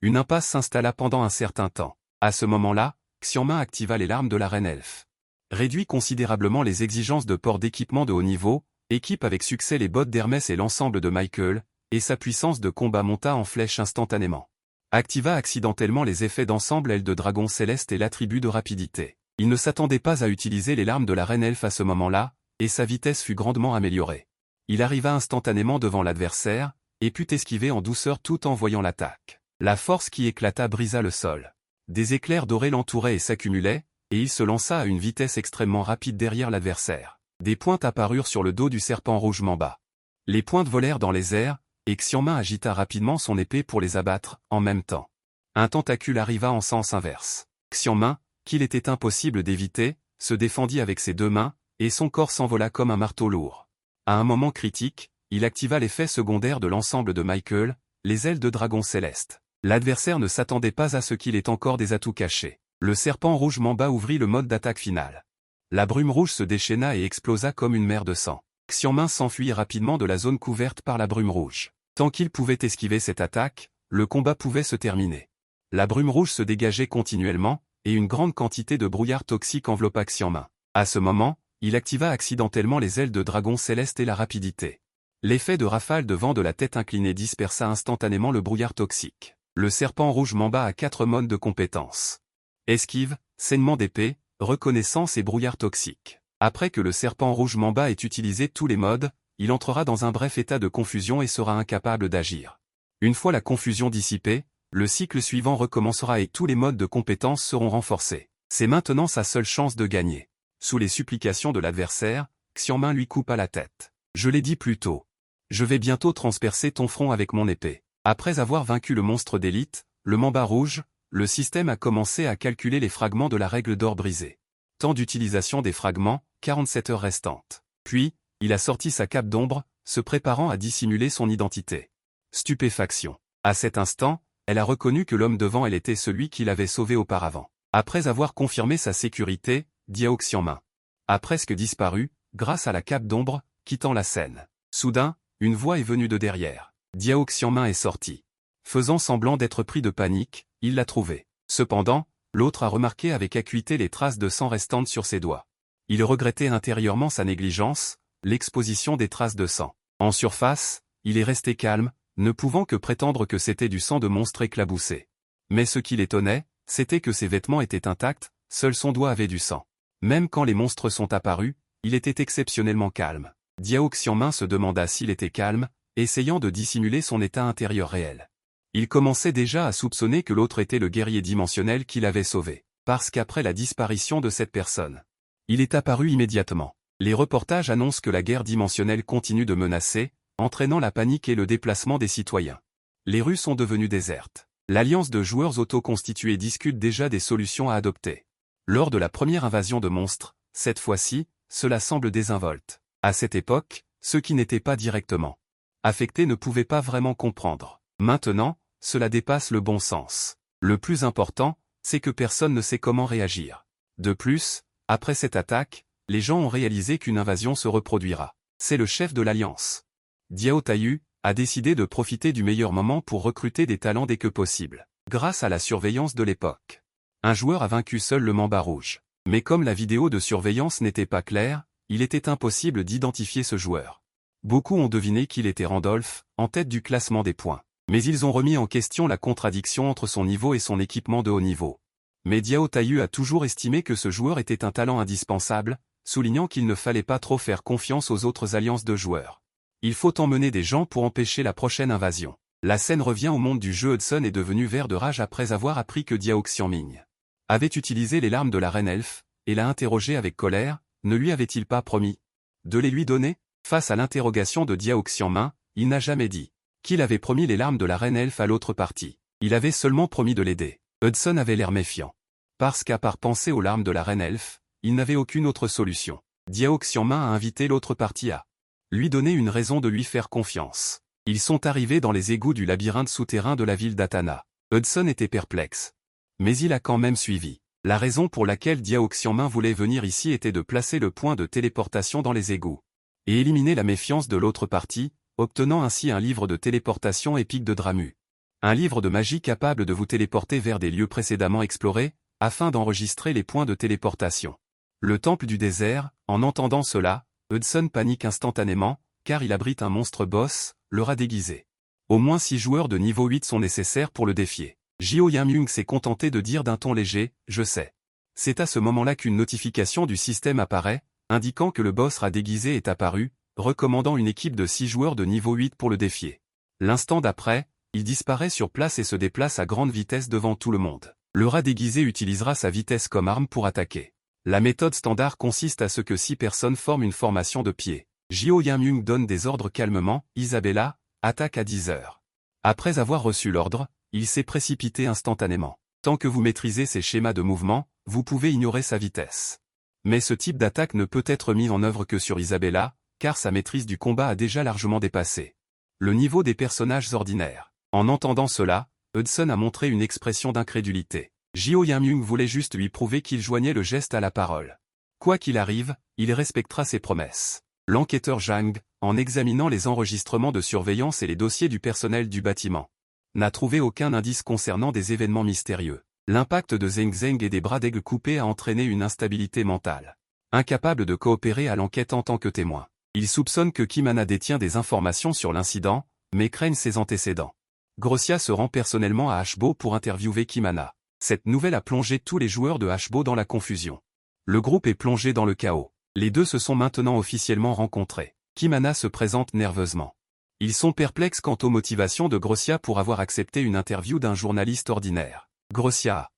Une impasse s'installa pendant un certain temps. À ce moment-là, Xiangmin activa les larmes de la reine elfe. Réduit considérablement les exigences de port d'équipement de haut niveau, équipe avec succès les bottes d'Hermès et l'ensemble de Michael, et sa puissance de combat monta en flèche instantanément. Activa accidentellement les effets d'ensemble aile de dragon céleste et l'attribut de rapidité. Il ne s'attendait pas à utiliser les larmes de la reine elfe à ce moment-là, et sa vitesse fut grandement améliorée. Il arriva instantanément devant l'adversaire, et put esquiver en douceur tout en voyant l'attaque. La force qui éclata brisa le sol. Des éclairs dorés l'entouraient et s'accumulaient, et il se lança à une vitesse extrêmement rapide derrière l'adversaire. Des pointes apparurent sur le dos du serpent rouge Mamba. Les pointes volèrent dans les airs, et Xiangmin agita rapidement son épée pour les abattre, en même temps. Un tentacule arriva en sens inverse. Xiangmin, qu'il était impossible d'éviter, se défendit avec ses deux mains, et son corps s'envola comme un marteau lourd. À un moment critique, il activa l'effet secondaire de l'ensemble de Michael, les ailes de dragon céleste. L'adversaire ne s'attendait pas à ce qu'il ait encore des atouts cachés. Le serpent rouge Mamba ouvrit le mode d'attaque finale. La brume rouge se déchaîna et explosa comme une mer de sang. Xiangmin s'enfuit rapidement de la zone couverte par la brume rouge. Tant qu'il pouvait esquiver cette attaque, le combat pouvait se terminer. La brume rouge se dégageait continuellement, et une grande quantité de brouillard toxique enveloppa Xiangmin. À ce moment, il activa accidentellement les ailes de dragon céleste et la rapidité. L'effet de rafale de vent de la tête inclinée dispersa instantanément le brouillard toxique. Le serpent rouge Mamba a 4 modes de compétences. Esquive, saignement d'épée, reconnaissance et brouillard toxique. Après que le serpent rouge Mamba ait utilisé tous les modes, il entrera dans un bref état de confusion et sera incapable d'agir. Une fois la confusion dissipée, le cycle suivant recommencera et tous les modes de compétences seront renforcés. C'est maintenant sa seule chance de gagner. Sous les supplications de l'adversaire, Xiangmin lui coupa la tête. Je l'ai dit plus tôt. Je vais bientôt transpercer ton front avec mon épée. Après avoir vaincu le monstre d'élite, le Mamba rouge, le système a commencé à calculer les fragments de la règle d'or brisée. Temps d'utilisation des fragments, 47 heures restantes. Puis, il a sorti sa cape d'ombre, se préparant à dissimuler son identité. Stupéfaction. À cet instant, elle a reconnu que l'homme devant elle était celui qui l'avait sauvé auparavant. Après avoir confirmé sa sécurité, Diao Xiangmin a presque disparu, grâce à la cape d'ombre, quittant la scène. Soudain, une voix est venue de derrière. Diao Xiangmin est sorti. Faisant semblant d'être pris de panique, il l'a trouvé. Cependant, l'autre a remarqué avec acuité les traces de sang restantes sur ses doigts. Il regrettait intérieurement sa négligence, l'exposition des traces de sang. En surface, il est resté calme, ne pouvant que prétendre que c'était du sang de monstre éclaboussé. Mais ce qui l'étonnait, c'était que ses vêtements étaient intacts, seul son doigt avait du sang. Même quand les monstres sont apparus, il était exceptionnellement calme. Diao Xiangmin se demanda s'il était calme, essayant de dissimuler son état intérieur réel. Il commençait déjà à soupçonner que l'autre était le guerrier dimensionnel qui l'avait sauvé, parce qu'après la disparition de cette personne, il est apparu immédiatement. Les reportages annoncent que la guerre dimensionnelle continue de menacer, entraînant la panique et le déplacement des citoyens. Les rues sont devenues désertes. L'alliance de joueurs auto-constitués discute déjà des solutions à adopter. Lors de la première invasion de monstres, cette fois-ci, cela semble désinvolte. À cette époque, ceux qui n'étaient pas directement affectés ne pouvaient pas vraiment comprendre. Maintenant, cela dépasse le bon sens. Le plus important, c'est que personne ne sait comment réagir. De plus, après cette attaque, les gens ont réalisé qu'une invasion se reproduira. C'est le chef de l'Alliance, Diao Taiyu, a décidé de profiter du meilleur moment pour recruter des talents dès que possible. Grâce à la surveillance de l'époque, un joueur a vaincu seul le Mamba rouge. Mais comme la vidéo de surveillance n'était pas claire, il était impossible d'identifier ce joueur. Beaucoup ont deviné qu'il était Randolph, en tête du classement des points. Mais ils ont remis en question la contradiction entre son niveau et son équipement de haut niveau. Mais Diao Taiyu a toujours estimé que ce joueur était un talent indispensable, soulignant qu'il ne fallait pas trop faire confiance aux autres alliances de joueurs. Il faut emmener des gens pour empêcher la prochaine invasion. La scène revient au monde du jeu. Hudson est devenu vert de rage après avoir appris que Diao Xiangmin avait utilisé les larmes de la reine elfe, et l'a interrogé avec colère, ne lui avait-il pas promis de les lui donner? Face à l'interrogation de Diao Xiangmin, il n'a jamais dit qu'il avait promis les larmes de la reine elfe à l'autre partie. Il avait seulement promis de l'aider. Hudson avait l'air méfiant. Parce qu'à part penser aux larmes de la reine elfe, il n'avait aucune autre solution. Diao Xiangmin a invité l'autre partie à lui donner une raison de lui faire confiance. Ils sont arrivés dans les égouts du labyrinthe souterrain de la ville d'Atana. Hudson était perplexe. Mais il a quand même suivi. La raison pour laquelle Diao Xiangmin voulait venir ici était de placer le point de téléportation dans les égouts et éliminer la méfiance de l'autre partie, obtenant ainsi un livre de téléportation épique de Dramu. Un livre de magie capable de vous téléporter vers des lieux précédemment explorés, afin d'enregistrer les points de téléportation. Le temple du désert, en entendant cela, Hudson panique instantanément, car il abrite un monstre boss, le rat déguisé. Au moins 6 joueurs de niveau 8 sont nécessaires pour le défier. Jio Yamyung s'est contenté de dire d'un ton léger, « Je sais ». C'est à ce moment-là qu'une notification du système apparaît, indiquant que le boss rat déguisé est apparu, recommandant une équipe de 6 joueurs de niveau 8 pour le défier. L'instant d'après, il disparaît sur place et se déplace à grande vitesse devant tout le monde. Le rat déguisé utilisera sa vitesse comme arme pour attaquer. La méthode standard consiste à ce que 6 personnes forment une formation de pied. Jio Yamyung donne des ordres calmement, Isabella, attaque à 10 heures. Après avoir reçu l'ordre, il s'est précipité instantanément. Tant que vous maîtrisez ses schémas de mouvement, vous pouvez ignorer sa vitesse. Mais ce type d'attaque ne peut être mis en œuvre que sur Isabella, car sa maîtrise du combat a déjà largement dépassé le niveau des personnages ordinaires. En entendant cela, Hudson a montré une expression d'incrédulité. Jio Yamyung voulait juste lui prouver qu'il joignait le geste à la parole. Quoi qu'il arrive, il respectera ses promesses. L'enquêteur Zhang, en examinant les enregistrements de surveillance et les dossiers du personnel du bâtiment, n'a trouvé aucun indice concernant des événements mystérieux. L'impact de Zheng Zheng et des bras d'aigle coupés a entraîné une instabilité mentale. Incapable de coopérer à l'enquête en tant que témoin, il soupçonne que Kimana détient des informations sur l'incident, mais craignent ses antécédents. Grossia se rend personnellement à Ashbo pour interviewer Kimana. Cette nouvelle a plongé tous les joueurs de Ashbo dans la confusion. Le groupe est plongé dans le chaos. Les deux se sont maintenant officiellement rencontrés. Kimana se présente nerveusement. Ils sont perplexes quant aux motivations de Grossia pour avoir accepté une interview d'un journaliste ordinaire. Grossia.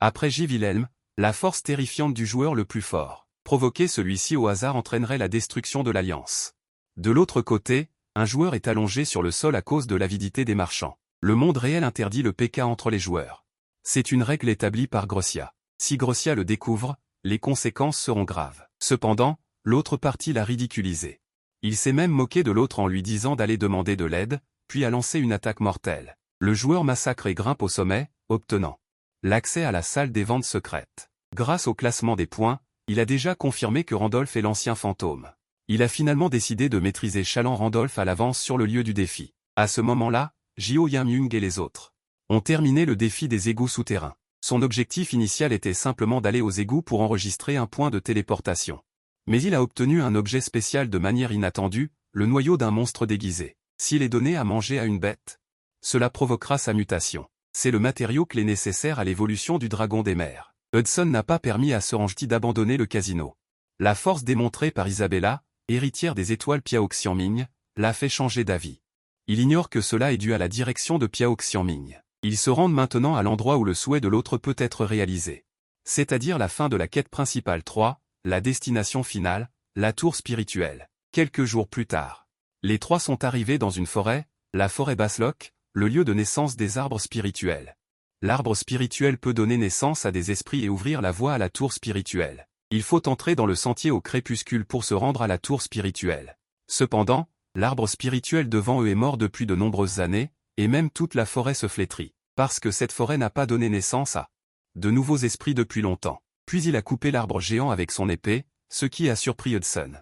Après J. Wilhelm, la force terrifiante du joueur le plus fort. Provoquer celui-ci au hasard entraînerait la destruction de l'Alliance. De l'autre côté, un joueur est allongé sur le sol à cause de l'avidité des marchands. Le monde réel interdit le PK entre les joueurs. C'est une règle établie par Grossia. Si Grossia le découvre, les conséquences seront graves. Cependant, l'autre partie l'a ridiculisé. Il s'est même moqué de l'autre en lui disant d'aller demander de l'aide, puis a lancé une attaque mortelle. Le joueur massacre et grimpe au sommet, obtenant l'accès à la salle des ventes secrètes. Grâce au classement des points, il a déjà confirmé que Randolph est l'ancien fantôme. Il a finalement décidé de maîtriser Chaland Randolph à l'avance sur le lieu du défi. À ce moment-là, Jio Yamyung et les autres ont terminé le défi des égouts souterrains. Son objectif initial était simplement d'aller aux égouts pour enregistrer un point de téléportation. Mais il a obtenu un objet spécial de manière inattendue, le noyau d'un monstre déguisé. S'il est donné à manger à une bête, cela provoquera sa mutation. C'est le matériau clé nécessaire à l'évolution du dragon des mers. Hudson n'a pas permis à Sorangti d'abandonner le casino. La force démontrée par Isabella, héritière des étoiles Piao Xianming, l'a fait changer d'avis. Il ignore que cela est dû à la direction de Piao Xianming. Ils se rendent maintenant à l'endroit où le souhait de l'autre peut être réalisé. C'est-à-dire la fin de la quête principale 3, la destination finale, la tour spirituelle. Quelques jours plus tard, les trois sont arrivés dans une forêt, la forêt Baslock, le lieu de naissance des arbres spirituels. L'arbre spirituel peut donner naissance à des esprits et ouvrir la voie à la tour spirituelle. Il faut entrer dans le sentier au crépuscule pour se rendre à la tour spirituelle. Cependant, l'arbre spirituel devant eux est mort depuis de nombreuses années, et même toute la forêt se flétrit, parce que cette forêt n'a pas donné naissance à de nouveaux esprits depuis longtemps. Puis il a coupé l'arbre géant avec son épée, ce qui a surpris Hudson.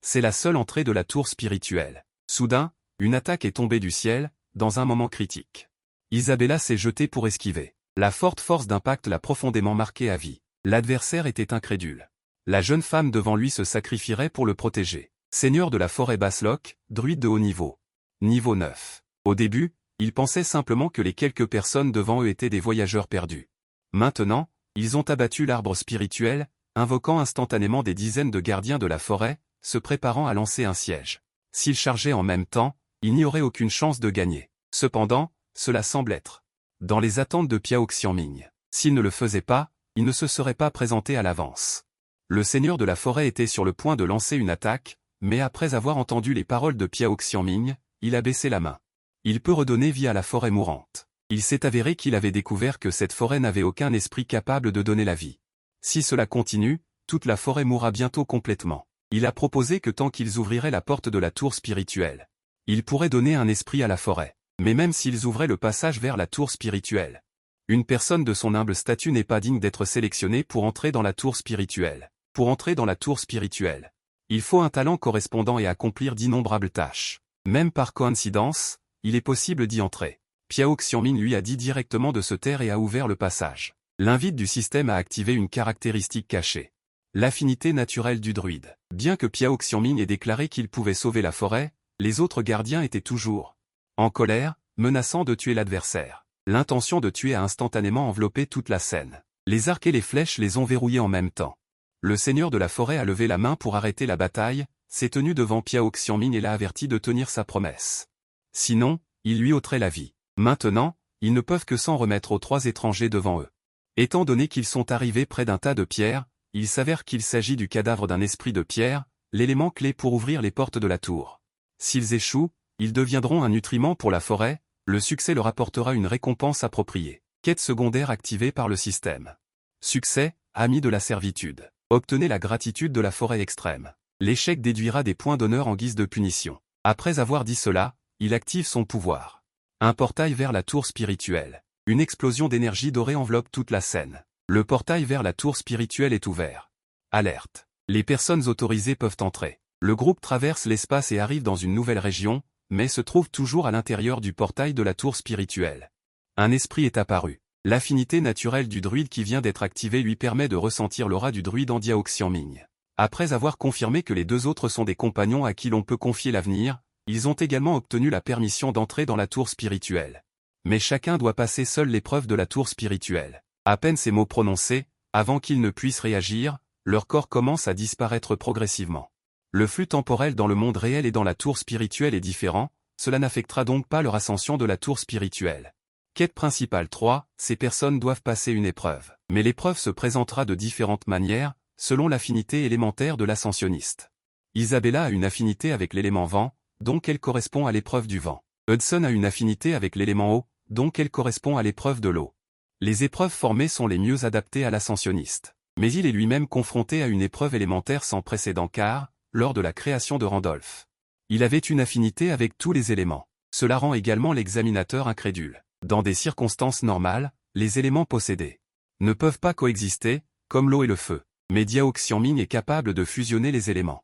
C'est la seule entrée de la tour spirituelle. Soudain, une attaque est tombée du ciel, dans un moment critique. Isabella s'est jetée pour esquiver. La forte force d'impact l'a profondément marqué à vie. L'adversaire était incrédule. La jeune femme devant lui se sacrifierait pour le protéger. Seigneur de la forêt Baslock, druide de haut niveau. Niveau 9. Au début, il pensait simplement que les quelques personnes devant eux étaient des voyageurs perdus. Maintenant, ils ont abattu l'arbre spirituel, invoquant instantanément des dizaines de gardiens de la forêt, se préparant à lancer un siège. S'ils chargeaient en même temps, il n'y aurait aucune chance de gagner. Cependant, cela semble être dans les attentes de Piao Xianming. S'il ne le faisait pas, il ne se serait pas présenté à l'avance. Le seigneur de la forêt était sur le point de lancer une attaque, mais après avoir entendu les paroles de Piao Xianming, il a baissé la main. Il peut redonner vie à la forêt mourante. Il s'est avéré qu'il avait découvert que cette forêt n'avait aucun esprit capable de donner la vie. Si cela continue, toute la forêt mourra bientôt complètement. Il a proposé que tant qu'ils ouvriraient la porte de la tour spirituelle, ils pourraient donner un esprit à la forêt. Mais même s'ils ouvraient le passage vers la tour spirituelle, une personne de son humble statut n'est pas digne d'être sélectionnée pour entrer dans la tour spirituelle. Pour entrer dans la tour spirituelle, il faut un talent correspondant et accomplir d'innombrables tâches. Même par coïncidence, il est possible d'y entrer. Piao Xianming lui a dit directement de se taire et a ouvert le passage. L'invite du système a activé une caractéristique cachée. L'affinité naturelle du druide. Bien que Piao Xianming ait déclaré qu'il pouvait sauver la forêt, les autres gardiens étaient toujours en colère, menaçant de tuer l'adversaire. L'intention de tuer a instantanément enveloppé toute la scène. Les arcs et les flèches les ont verrouillés en même temps. Le seigneur de la forêt a levé la main pour arrêter la bataille, s'est tenu devant Piao Xianming et l'a averti de tenir sa promesse. Sinon, il lui ôterait la vie. Maintenant, ils ne peuvent que s'en remettre aux 3 étrangers devant eux. Étant donné qu'ils sont arrivés près d'un tas de pierres, il s'avère qu'il s'agit du cadavre d'un esprit de pierre, l'élément clé pour ouvrir les portes de la tour. S'ils échouent, ils deviendront un nutriment pour la forêt, le succès leur apportera une récompense appropriée. Quête secondaire activée par le système. Succès, ami de la servitude. Obtenez la gratitude de la forêt extrême. L'échec déduira des points d'honneur en guise de punition. Après avoir dit cela, il active son pouvoir. Un portail vers la tour spirituelle. Une explosion d'énergie dorée enveloppe toute la scène. Le portail vers la tour spirituelle est ouvert. Alerte. Les personnes autorisées peuvent entrer. Le groupe traverse l'espace et arrive dans une nouvelle région, mais se trouve toujours à l'intérieur du portail de la tour spirituelle. Un esprit est apparu. L'affinité naturelle du druide qui vient d'être activée lui permet de ressentir l'aura du druide en Diao Xiangming. Après avoir confirmé que les 2 autres sont des compagnons à qui l'on peut confier l'avenir, ils ont également obtenu la permission d'entrer dans la tour spirituelle. Mais chacun doit passer seul l'épreuve de la tour spirituelle. À peine ces mots prononcés, avant qu'ils ne puissent réagir, leur corps commence à disparaître progressivement. Le flux temporel dans le monde réel et dans la tour spirituelle est différent, cela n'affectera donc pas leur ascension de la tour spirituelle. Quête principale 3, ces personnes doivent passer une épreuve. Mais l'épreuve se présentera de différentes manières, selon l'affinité élémentaire de l'ascensionniste. Isabella a une affinité avec l'élément vent, donc elle correspond à l'épreuve du vent. Hudson a une affinité avec l'élément eau, donc elle correspond à l'épreuve de l'eau. Les épreuves formées sont les mieux adaptées à l'ascensionniste. Mais il est lui-même confronté à une épreuve élémentaire sans précédent car, lors de la création de Randolph, il avait une affinité avec tous les éléments. Cela rend également l'examinateur incrédule. Dans des circonstances normales, les éléments possédés ne peuvent pas coexister, comme l'eau et le feu. Mais Diao Xiangming est capable de fusionner les éléments.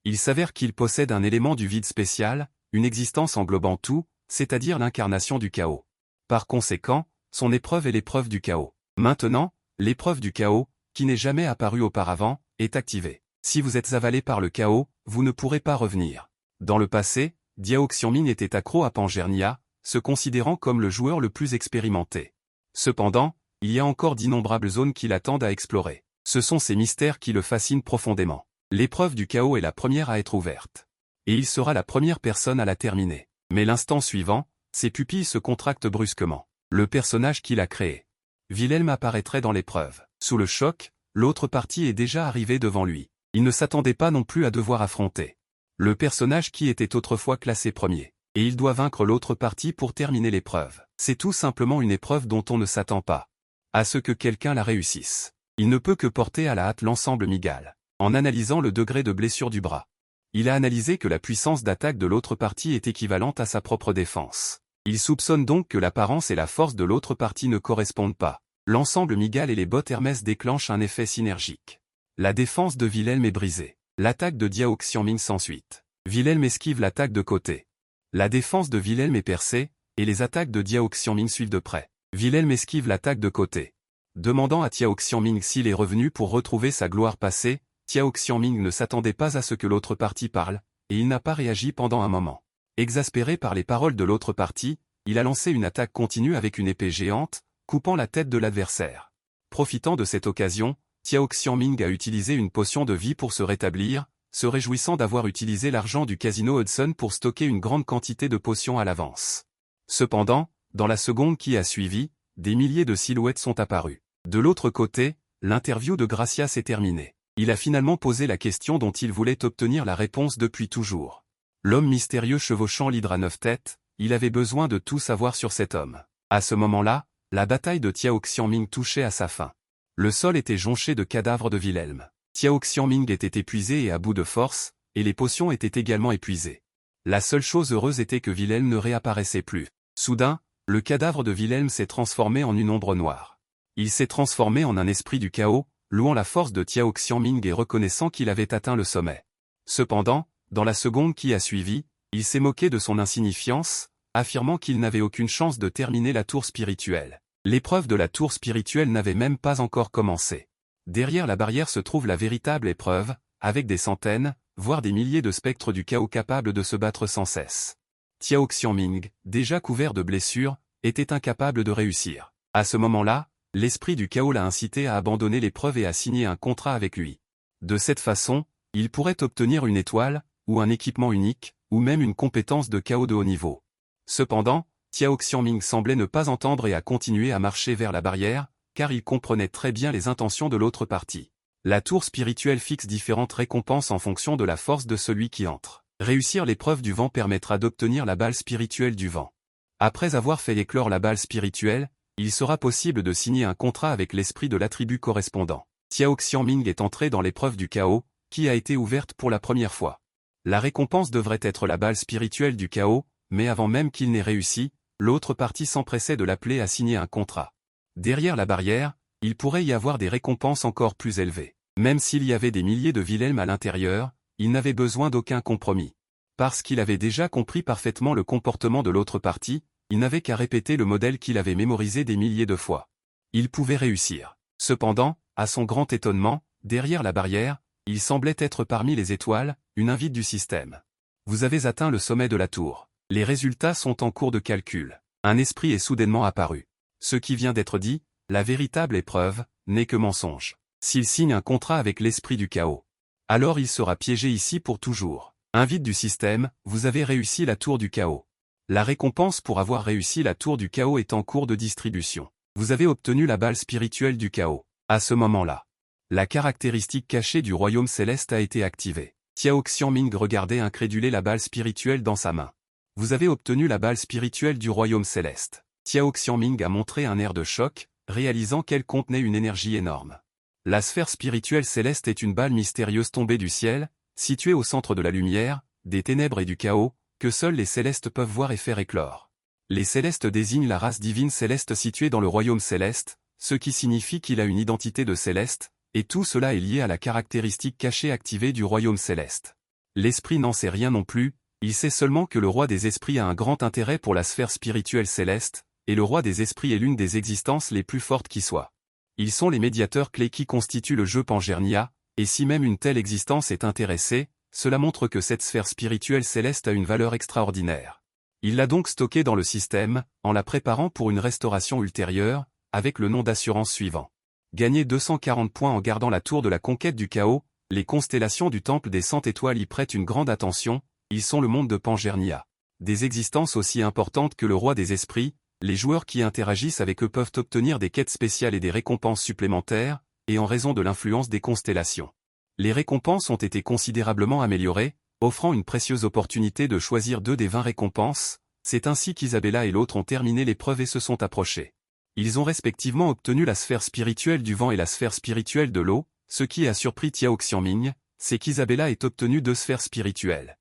Il s'avère qu'il possède un élément du vide spécial, une existence englobant tout, c'est-à-dire l'incarnation du chaos. Par conséquent, son épreuve est l'épreuve du chaos. Maintenant, l'épreuve du chaos, qui n'est jamais apparue auparavant, est activée. Si vous êtes avalé par le chaos, vous ne pourrez pas revenir. Dans le passé, Diao Xiangming était accro à Pangernia, se considérant comme le joueur le plus expérimenté. Cependant, il y a encore d'innombrables zones qui l'attendent à explorer. Ce sont ces mystères qui le fascinent profondément. L'épreuve du chaos est la première à être ouverte. Et il sera la première personne à la terminer. Mais l'instant suivant, ses pupilles se contractent brusquement. Le personnage qu'il a créé. Wilhelm apparaîtrait dans l'épreuve. Sous le choc, l'autre partie est déjà arrivée devant lui. Il ne s'attendait pas non plus à devoir affronter le personnage qui était autrefois classé premier. Et il doit vaincre l'autre partie pour terminer l'épreuve. C'est tout simplement une épreuve dont on ne s'attend pas à ce que quelqu'un la réussisse. Il ne peut que porter à la hâte l'ensemble Migal. En analysant le degré de blessure du bras, il a analysé que la puissance d'attaque de l'autre partie est équivalente à sa propre défense. Il soupçonne donc que l'apparence et la force de l'autre partie ne correspondent pas. L'ensemble Migal et les bottes Hermès déclenchent un effet synergique. La défense de Wilhelm est brisée. L'attaque de Diao Xiangming s'ensuit. Wilhelm esquive l'attaque de côté. La défense de Wilhelm est percée, et les attaques de Diao Xiangming suivent de près. Wilhelm esquive l'attaque de côté. Demandant à Diao Xiangming s'il est revenu pour retrouver sa gloire passée, Diao Xiangming ne s'attendait pas à ce que l'autre partie parle, et il n'a pas réagi pendant un moment. Exaspéré par les paroles de l'autre partie, il a lancé une attaque continue avec une épée géante, coupant la tête de l'adversaire. Profitant de cette occasion, Diao Xiangming a utilisé une potion de vie pour se rétablir, se réjouissant d'avoir utilisé l'argent du casino Hudson pour stocker une grande quantité de potions à l'avance. Cependant, dans la seconde qui a suivi, des milliers de silhouettes sont apparues. De l'autre côté, l'interview de Gracia s'est terminée. Il a finalement posé la question dont il voulait obtenir la réponse depuis toujours. L'homme mystérieux chevauchant l'hydre à 9 têtes, il avait besoin de tout savoir sur cet homme. À ce moment-là, la bataille de Diao Xiangming touchait à sa fin. Le sol était jonché de cadavres de Wilhelm. Diao Xiangming était épuisé et à bout de force, et les potions étaient également épuisées. La seule chose heureuse était que Wilhelm ne réapparaissait plus. Soudain, le cadavre de Wilhelm s'est transformé en une ombre noire. Il s'est transformé en un esprit du chaos, louant la force de Diao Xiangming et reconnaissant qu'il avait atteint le sommet. Cependant, dans la seconde qui a suivi, il s'est moqué de son insignifiance, affirmant qu'il n'avait aucune chance de terminer la tour spirituelle. L'épreuve de la tour spirituelle n'avait même pas encore commencé. Derrière la barrière se trouve la véritable épreuve, avec des centaines, voire des milliers de spectres du chaos capables de se battre sans cesse. Diao Xiangming, déjà couvert de blessures, était incapable de réussir. À ce moment-là, l'esprit du chaos l'a incité à abandonner l'épreuve et à signer un contrat avec lui. De cette façon, il pourrait obtenir une étoile, ou un équipement unique, ou même une compétence de chaos de haut niveau. Cependant, Tiao Xiangming semblait ne pas entendre et a continué à marcher vers la barrière, car il comprenait très bien les intentions de l'autre partie. La tour spirituelle fixe différentes récompenses en fonction de la force de celui qui entre. Réussir l'épreuve du vent permettra d'obtenir la balle spirituelle du vent. Après avoir fait éclore la balle spirituelle, il sera possible de signer un contrat avec l'esprit de l'attribut correspondant. Tiao Xiangming est entré dans l'épreuve du chaos, qui a été ouverte pour la première fois. La récompense devrait être la balle spirituelle du chaos, mais avant même qu'il n'ait réussi, l'autre partie s'empressait de l'appeler à signer un contrat. Derrière la barrière, il pourrait y avoir des récompenses encore plus élevées. Même s'il y avait des milliers de Wilhelm à l'intérieur, il n'avait besoin d'aucun compromis. Parce qu'il avait déjà compris parfaitement le comportement de l'autre partie, il n'avait qu'à répéter le modèle qu'il avait mémorisé des milliers de fois. Il pouvait réussir. Cependant, à son grand étonnement, derrière la barrière, il semblait être parmi les étoiles, une invite du système. Vous avez atteint le sommet de la tour. Les résultats sont en cours de calcul. Un esprit est soudainement apparu. Ce qui vient d'être dit, la véritable épreuve, n'est que mensonge. S'il signe un contrat avec l'esprit du chaos, alors il sera piégé ici pour toujours. Invite du système, vous avez réussi la tour du chaos. La récompense pour avoir réussi la tour du chaos est en cours de distribution. Vous avez obtenu la balle spirituelle du chaos. À ce moment-là, la caractéristique cachée du royaume céleste a été activée. Tiao Xiangming regardait incrédulé la balle spirituelle dans sa main. Vous avez obtenu la balle spirituelle du royaume céleste. Tiao Xiangming a montré un air de choc, réalisant qu'elle contenait une énergie énorme. La sphère spirituelle céleste est une balle mystérieuse tombée du ciel, située au centre de la lumière, des ténèbres et du chaos, que seuls les célestes peuvent voir et faire éclore. Les célestes désignent la race divine céleste située dans le royaume céleste, ce qui signifie qu'il a une identité de céleste, et tout cela est lié à la caractéristique cachée activée du royaume céleste. L'esprit n'en sait rien non plus, il sait seulement que le roi des esprits a un grand intérêt pour la sphère spirituelle céleste, et le roi des esprits est l'une des existences les plus fortes qui soient. Ils sont les médiateurs clés qui constituent le jeu Pangernia, et si même une telle existence est intéressée, cela montre que cette sphère spirituelle céleste a une valeur extraordinaire. Il l'a donc stockée dans le système, en la préparant pour une restauration ultérieure, avec le nom d'assurance suivant. Gagner 240 points en gardant la tour de la conquête du chaos, les constellations du temple des 100 étoiles y prêtent une grande attention, ils sont le monde de Pangernia. Des existences aussi importantes que le roi des esprits, les joueurs qui interagissent avec eux peuvent obtenir des quêtes spéciales et des récompenses supplémentaires, et en raison de l'influence des constellations. Les récompenses ont été considérablement améliorées, offrant une précieuse opportunité de choisir 2 des 20 récompenses, c'est ainsi qu'Isabella et l'autre ont terminé l'épreuve et se sont approchés. Ils ont respectivement obtenu la sphère spirituelle du vent et la sphère spirituelle de l'eau, ce qui a surpris Tiao Xiangming, c'est qu'Isabella ait obtenu 2 sphères spirituelles.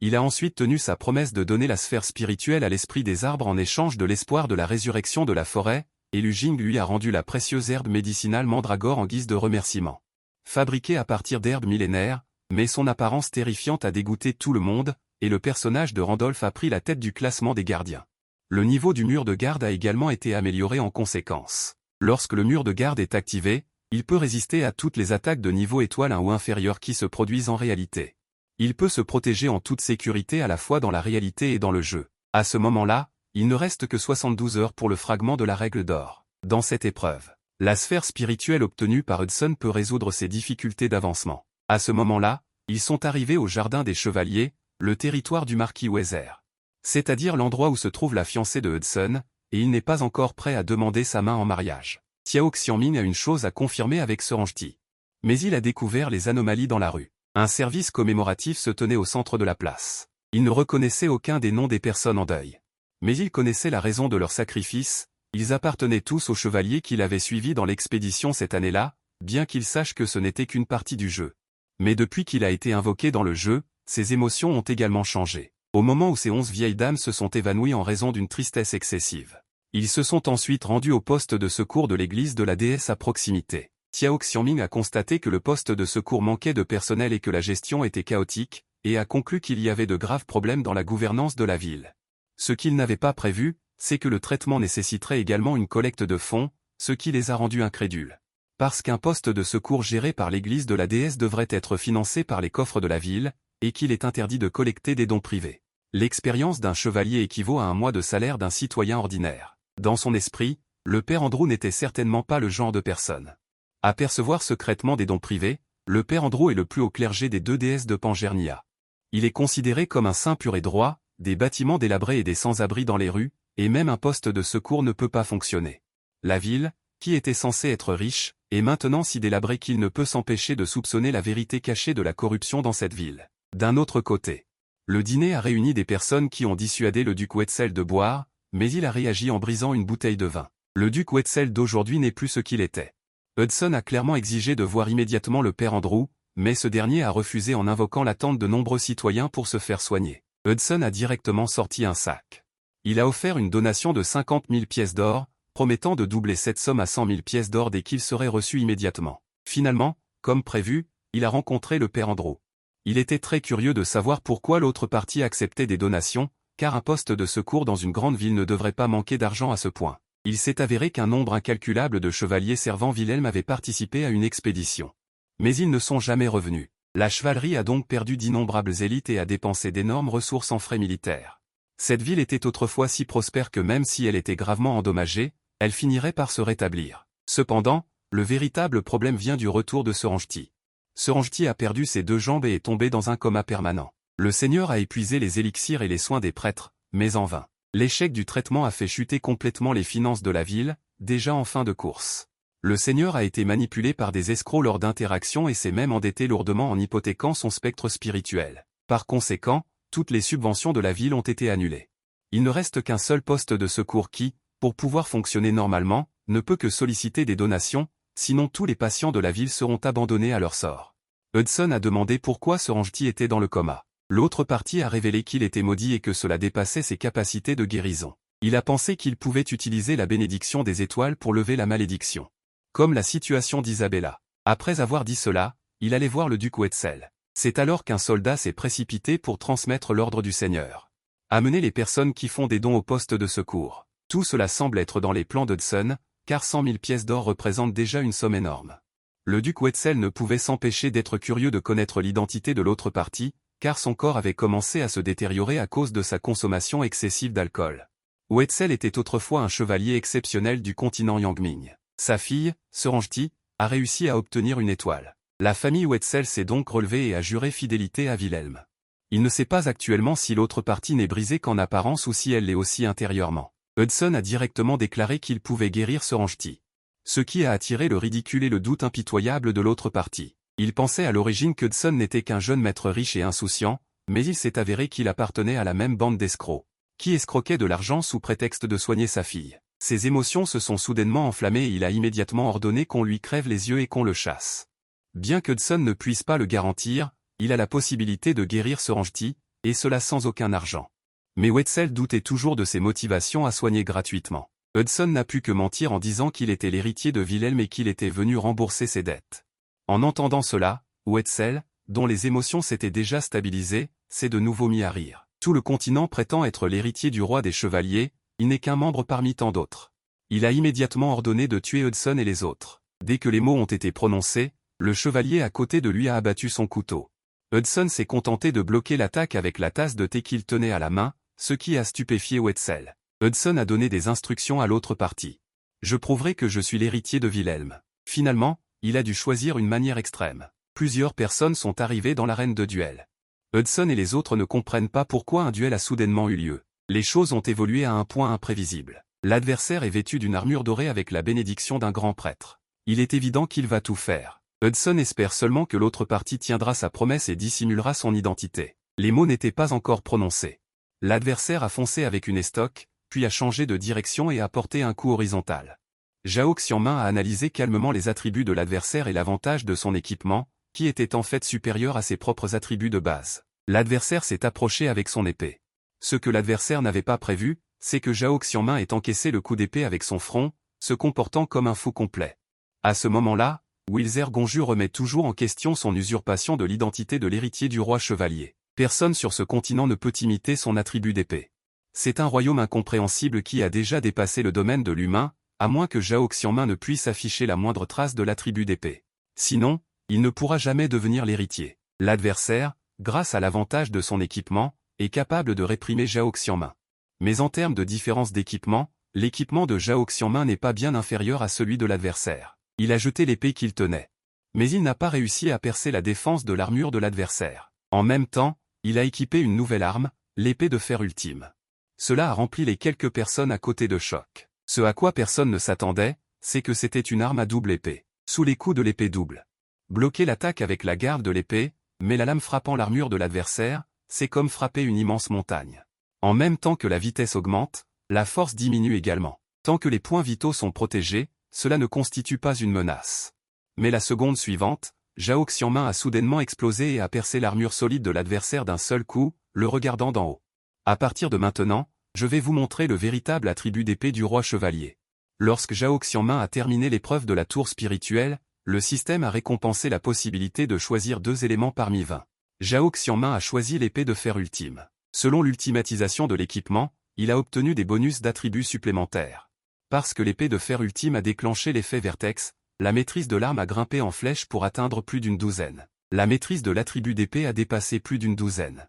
Il a ensuite tenu sa promesse de donner la sphère spirituelle à l'esprit des arbres en échange de l'espoir de la résurrection de la forêt, et Lu Jing lui a rendu la précieuse herbe médicinale mandragore en guise de remerciement. Fabriquée à partir d'herbes millénaires, mais son apparence terrifiante a dégoûté tout le monde, et le personnage de Randolph a pris la tête du classement des gardiens. Le niveau du mur de garde a également été amélioré en conséquence. Lorsque le mur de garde est activé, il peut résister à toutes les attaques de niveau étoile 1 ou inférieur qui se produisent en réalité. Il peut se protéger en toute sécurité à la fois dans la réalité et dans le jeu. À ce moment-là, il ne reste que 72 heures pour le fragment de la règle d'or. Dans cette épreuve, la sphère spirituelle obtenue par Hudson peut résoudre ses difficultés d'avancement. À ce moment-là, ils sont arrivés au jardin des chevaliers, le territoire du marquis Weser. C'est-à-dire l'endroit où se trouve la fiancée de Hudson, et il n'est pas encore prêt à demander sa main en mariage. Tiao Xiangming a une chose à confirmer avec Sorangti. Mais il a découvert les anomalies dans la rue. Un service commémoratif se tenait au centre de la place. Il ne reconnaissait aucun des noms des personnes en deuil. Mais il connaissait la raison de leur sacrifice, ils appartenaient tous aux chevaliers qu'il avait suivis dans l'expédition cette année-là, bien qu'il sache que ce n'était qu'une partie du jeu. Mais depuis qu'il a été invoqué dans le jeu, ses émotions ont également changé. Au moment où ces 11 vieilles dames se sont évanouies en raison d'une tristesse excessive. Ils se sont ensuite rendus au poste de secours de l'église de la déesse à proximité. Tiao Xiangming a constaté que le poste de secours manquait de personnel et que la gestion était chaotique, et a conclu qu'il y avait de graves problèmes dans la gouvernance de la ville. Ce qu'il n'avait pas prévu, c'est que le traitement nécessiterait également une collecte de fonds, ce qui les a rendus incrédules. Parce qu'un poste de secours géré par l'église de la déesse devrait être financé par les coffres de la ville, et qu'il est interdit de collecter des dons privés. L'expérience d'un chevalier équivaut à un mois de salaire d'un citoyen ordinaire. Dans son esprit, le père Andrew n'était certainement pas le genre de personne à percevoir secrètement des dons privés. Le père Andrew est le plus haut clergé des 2 déesses de Pangernia. Il est considéré comme un saint pur et droit, des bâtiments délabrés et des sans-abri dans les rues, et même un poste de secours ne peut pas fonctionner. La ville, qui était censée être riche, est maintenant si délabrée qu'il ne peut s'empêcher de soupçonner la vérité cachée de la corruption dans cette ville. D'un autre côté, le dîner a réuni des personnes qui ont dissuadé le duc Wetzel de boire, mais il a réagi en brisant une bouteille de vin. Le duc Wetzel d'aujourd'hui n'est plus ce qu'il était. Hudson a clairement exigé de voir immédiatement le père Andrew, mais ce dernier a refusé en invoquant l'attente de nombreux citoyens pour se faire soigner. Hudson a directement sorti un sac. Il a offert une donation de 50 000 pièces d'or, promettant de doubler cette somme à 100 000 pièces d'or dès qu'il serait reçu immédiatement. Finalement, comme prévu, il a rencontré le père Andrew. Il était très curieux de savoir pourquoi l'autre partie acceptait des donations, car un poste de secours dans une grande ville ne devrait pas manquer d'argent à ce point. Il s'est avéré qu'un nombre incalculable de chevaliers servant Wilhelm avaient participé à une expédition. Mais ils ne sont jamais revenus. La chevalerie a donc perdu d'innombrables élites et a dépensé d'énormes ressources en frais militaires. Cette ville était autrefois si prospère que même si elle était gravement endommagée, elle finirait par se rétablir. Cependant, le véritable problème vient du retour de Serengti. Serengti a perdu ses 2 jambes et est tombé dans un coma permanent. Le seigneur a épuisé les élixirs et les soins des prêtres, mais en vain. L'échec du traitement a fait chuter complètement les finances de la ville, déjà en fin de course. Le seigneur a été manipulé par des escrocs lors d'interactions et s'est même endetté lourdement en hypothéquant son spectre spirituel. Par conséquent, toutes les subventions de la ville ont été annulées. Il ne reste qu'un seul poste de secours qui, pour pouvoir fonctionner normalement, ne peut que solliciter des donations, sinon tous les patients de la ville seront abandonnés à leur sort. Hudson a demandé pourquoi Serengti était dans le coma. L'autre partie a révélé qu'il était maudit et que cela dépassait ses capacités de guérison. Il a pensé qu'il pouvait utiliser la bénédiction des étoiles pour lever la malédiction. Comme la situation d'Isabella. Après avoir dit cela, il allait voir le duc Wetzel. C'est alors qu'un soldat s'est précipité pour transmettre l'ordre du seigneur. Amener les personnes qui font des dons au poste de secours. Tout cela semble être dans les plans d'Hudson, car 100 000 pièces d'or représentent déjà une somme énorme. Le duc Wetzel ne pouvait s'empêcher d'être curieux de connaître l'identité de l'autre partie, car son corps avait commencé à se détériorer à cause de sa consommation excessive d'alcool. Wetzel était autrefois un chevalier exceptionnel du continent Yangming. Sa fille, Serengti, a réussi à obtenir une étoile. La famille Wetzel s'est donc relevée et a juré fidélité à Wilhelm. Il ne sait pas actuellement si l'autre partie n'est brisée qu'en apparence ou si elle l'est aussi intérieurement. Hudson a directement déclaré qu'il pouvait guérir Serengti. Ce qui a attiré le ridicule et le doute impitoyable de l'autre partie. Il pensait à l'origine qu'Hudson n'était qu'un jeune maître riche et insouciant, mais il s'est avéré qu'il appartenait à la même bande d'escrocs, qui escroquaient de l'argent sous prétexte de soigner sa fille. Ses émotions se sont soudainement enflammées et il a immédiatement ordonné qu'on lui crève les yeux et qu'on le chasse. Bien qu'Hudson ne puisse pas le garantir, il a la possibilité de guérir Serengti, et cela sans aucun argent. Mais Wetzel doutait toujours de ses motivations à soigner gratuitement. Hudson n'a pu que mentir en disant qu'il était l'héritier de Wilhelm et qu'il était venu rembourser ses dettes. En entendant cela, Wetzel, dont les émotions s'étaient déjà stabilisées, s'est de nouveau mis à rire. Tout le continent prétend être l'héritier du roi des chevaliers, il n'est qu'un membre parmi tant d'autres. Il a immédiatement ordonné de tuer Hudson et les autres. Dès que les mots ont été prononcés, le chevalier à côté de lui a abattu son couteau. Hudson s'est contenté de bloquer l'attaque avec la tasse de thé qu'il tenait à la main, ce qui a stupéfié Wetzel. Hudson a donné des instructions à l'autre partie. Je prouverai que je suis l'héritier de Wilhelm. Finalement, il a dû choisir une manière extrême. Plusieurs personnes sont arrivées dans l'arène de duel. Hudson et les autres ne comprennent pas pourquoi un duel a soudainement eu lieu. Les choses ont évolué à un point imprévisible. L'adversaire est vêtu d'une armure dorée avec la bénédiction d'un grand prêtre. Il est évident qu'il va tout faire. Hudson espère seulement que l'autre partie tiendra sa promesse et dissimulera son identité. Les mots n'étaient pas encore prononcés. L'adversaire a foncé avec une estoc, puis a changé de direction et a porté un coup horizontal. Zhao Xianmin a analysé calmement les attributs de l'adversaire et l'avantage de son équipement, qui était en fait supérieur à ses propres attributs de base. L'adversaire s'est approché avec son épée. Ce que l'adversaire n'avait pas prévu, c'est que Zhao Xianmin ait encaissé le coup d'épée avec son front, se comportant comme un fou complet. À ce moment-là, Wilzer Gonju remet toujours en question son usurpation de l'identité de l'héritier du roi chevalier. Personne sur ce continent ne peut imiter son attribut d'épée. C'est un royaume incompréhensible qui a déjà dépassé le domaine de l'humain, à moins que Zhao Xianmin ne puisse afficher la moindre trace de l'attribut d'épée. Sinon, il ne pourra jamais devenir l'héritier. L'adversaire, grâce à l'avantage de son équipement, est capable de réprimer Zhao Xianmin. Mais en termes de différence d'équipement, l'équipement de Zhao Xianmin n'est pas bien inférieur à celui de l'adversaire. Il a jeté l'épée qu'il tenait. Mais il n'a pas réussi à percer la défense de l'armure de l'adversaire. En même temps, il a équipé une nouvelle arme, l'épée de fer ultime. Cela a rempli les quelques personnes à côté de choc. Ce à quoi personne ne s'attendait, c'est que c'était une arme à double épée. Sous les coups de l'épée double. Bloquer l'attaque avec la garde de l'épée, mais la lame frappant l'armure de l'adversaire, c'est comme frapper une immense montagne. En même temps que la vitesse augmente, la force diminue également. Tant que les points vitaux sont protégés, cela ne constitue pas une menace. Mais la seconde suivante, Zhao Xianmin a soudainement explosé et a percé l'armure solide de l'adversaire d'un seul coup, le regardant d'en haut. À partir de maintenant, je vais vous montrer le véritable attribut d'épée du roi chevalier. Lorsque Zhao Xianmin a terminé l'épreuve de la tour spirituelle, le système a récompensé la possibilité de choisir 2 éléments parmi 20. Zhao Xianmin a choisi l'épée de fer ultime. Selon l'ultimatisation de l'équipement, il a obtenu des bonus d'attributs supplémentaires. Parce que l'épée de fer ultime a déclenché l'effet Vertex, la maîtrise de l'arme a grimpé en flèche pour atteindre plus d'une douzaine. La maîtrise de l'attribut d'épée a dépassé plus d'une douzaine.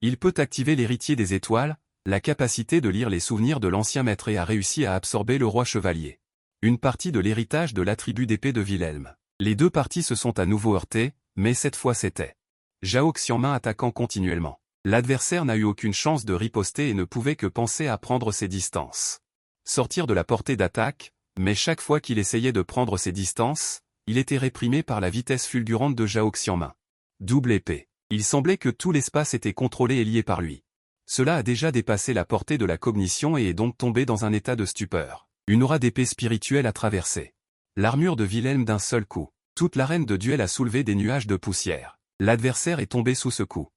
Il peut activer l'héritier des étoiles, la capacité de lire les souvenirs de l'ancien maître et a réussi à absorber le roi chevalier. Une partie de l'héritage de l'attribut d'épée de Wilhelm. Les 2 parties se sont à nouveau heurtées, mais cette fois c'était Zhao Xianmin attaquant continuellement. L'adversaire n'a eu aucune chance de riposter et ne pouvait que penser à prendre ses distances. Sortir de la portée d'attaque, mais chaque fois qu'il essayait de prendre ses distances, il était réprimé par la vitesse fulgurante de Zhao Xianmin. Double épée. Il semblait que tout l'espace était contrôlé et lié par lui. Cela a déjà dépassé la portée de la cognition et est donc tombé dans un état de stupeur. Une aura d'épée spirituelle a traversé l'armure de Wilhelm d'un seul coup. Toute l'arène de duel a soulevé des nuages de poussière. L'adversaire est tombé sous ce coup.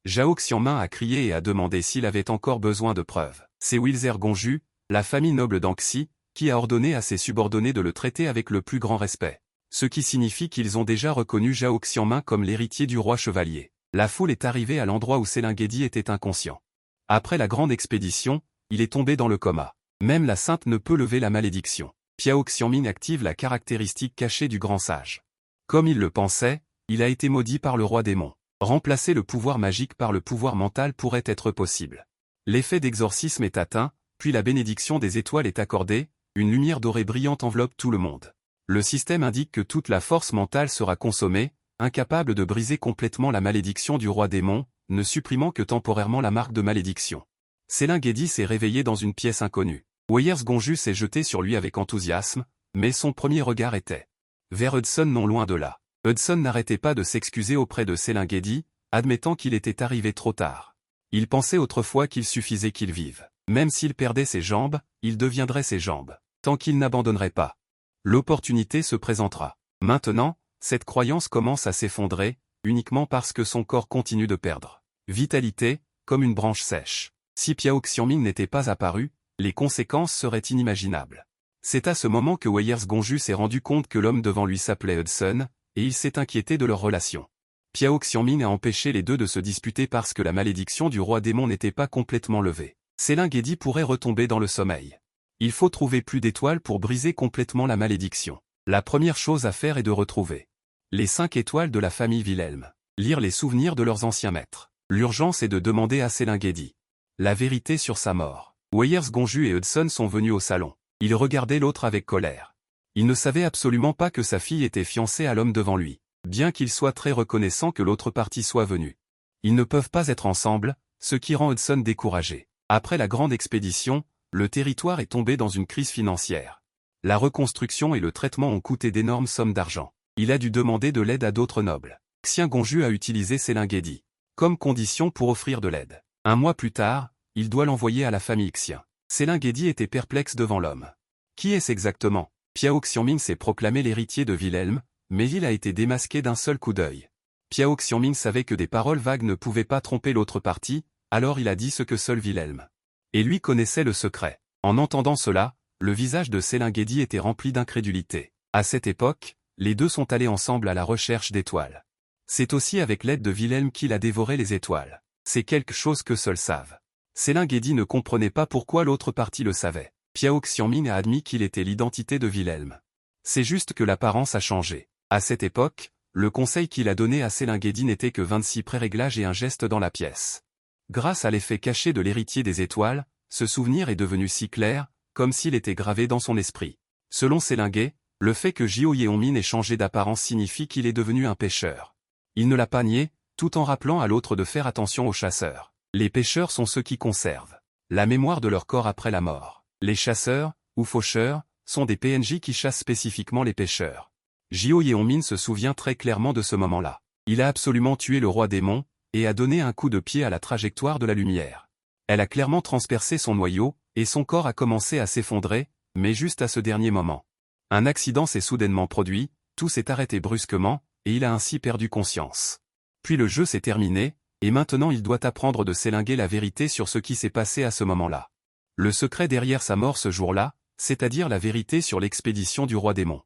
Zhao Xianmin a crié et a demandé s'il avait encore besoin de preuves. C'est Wilzer Gonju, la famille noble d'Anxi, qui a ordonné à ses subordonnés de le traiter avec le plus grand respect. Ce qui signifie qu'ils ont déjà reconnu Zhao Xianmin comme l'héritier du roi chevalier. La foule est arrivée à l'endroit où Selinguedi était inconscient. Après la grande expédition, il est tombé dans le coma. Même la sainte ne peut lever la malédiction. Piao Xianmin active la caractéristique cachée du grand sage. Comme il le pensait, il a été maudit par le roi démon. Remplacer le pouvoir magique par le pouvoir mental pourrait être possible. L'effet d'exorcisme est atteint, puis la bénédiction des étoiles est accordée, une lumière dorée brillante enveloppe tout le monde. Le système indique que toute la force mentale sera consommée, incapable de briser complètement la malédiction du roi démon, ne supprimant que temporairement la marque de malédiction. Selinguedi s'est réveillé dans une pièce inconnue. Weyers Gonju s'est jeté sur lui avec enthousiasme, mais son premier regard était vers Hudson non loin de là. Hudson n'arrêtait pas de s'excuser auprès de Selinguedi, admettant qu'il était arrivé trop tard. Il pensait autrefois qu'il suffisait qu'il vive. Même s'il perdait ses jambes, il deviendrait ses jambes. Tant qu'il n'abandonnerait pas. L'opportunité se présentera. Maintenant, cette croyance commence à s'effondrer, uniquement parce que son corps continue de perdre vitalité, comme une branche sèche. Si Piao Xianmin n'était pas apparu, les conséquences seraient inimaginables. C'est à ce moment que Weyers Gonju s'est rendu compte que l'homme devant lui s'appelait Hudson, et il s'est inquiété de leur relation. Piao Xianmin a empêché les deux de se disputer parce que la malédiction du roi démon n'était pas complètement levée. Selinguedi pourrait retomber dans le sommeil. Il faut trouver plus d'étoiles pour briser complètement la malédiction. La première chose à faire est de retrouver les 5 étoiles de la famille Wilhelm. Lire les souvenirs de leurs anciens maîtres. L'urgence est de demander à Selinguedi la vérité sur sa mort. Weyers Gonju et Hudson sont venus au salon. Ils regardaient l'autre avec colère. Il ne savait absolument pas que sa fille était fiancée à l'homme devant lui, bien qu'il soit très reconnaissant que l'autre partie soit venue. Ils ne peuvent pas être ensemble, ce qui rend Hudson découragé. Après la grande expédition, le territoire est tombé dans une crise financière. La reconstruction et le traitement ont coûté d'énormes sommes d'argent. Il a dû demander de l'aide à d'autres nobles. Xian Gonju a utilisé Selinguedi comme condition pour offrir de l'aide. Un mois plus tard, il doit l'envoyer à la famille Xian. Selinguedi était perplexe devant l'homme. Qui est-ce exactement? Piao Xianmin s'est proclamé l'héritier de Wilhelm, mais il a été démasqué d'un seul coup d'œil. Piao Xianmin savait que des paroles vagues ne pouvaient pas tromper l'autre partie, alors il a dit ce que seul Wilhelm et lui connaissait le secret. En entendant cela, le visage de Selinguedi était rempli d'incrédulité. À cette époque, les deux sont allés ensemble à la recherche d'étoiles. C'est aussi avec l'aide de Wilhelm qu'il a dévoré les étoiles. C'est quelque chose que seuls savent. Selinguedi ne comprenait pas pourquoi l'autre partie le savait. Piao Xianmin a admis qu'il était l'identité de Wilhelm. C'est juste que l'apparence a changé. À cette époque, le conseil qu'il a donné à Selinguedi n'était que 26 pré-réglages et un geste dans la pièce. Grâce à l'effet caché de l'héritier des étoiles, ce souvenir est devenu si clair, comme s'il était gravé dans son esprit. Selon Selingué, le fait que Jiao Yeongmin ait changé d'apparence signifie qu'il est devenu un pêcheur. Il ne l'a pas nié, tout en rappelant à l'autre de faire attention aux chasseurs. Les pêcheurs sont ceux qui conservent la mémoire de leur corps après la mort. Les chasseurs, ou faucheurs, sont des PNJ qui chassent spécifiquement les pêcheurs. Jio Yeonmin se souvient très clairement de ce moment-là. Il a absolument tué le roi démon, et a donné un coup de pied à la trajectoire de la lumière. Elle a clairement transpercé son noyau, et son corps a commencé à s'effondrer, mais juste à ce dernier moment. Un accident s'est soudainement produit, tout s'est arrêté brusquement, et il a ainsi perdu conscience. Puis le jeu s'est terminé, et maintenant il doit apprendre de s'élinguer la vérité sur ce qui s'est passé à ce moment-là. Le secret derrière sa mort ce jour-là, c'est-à-dire la vérité sur l'expédition du roi démon.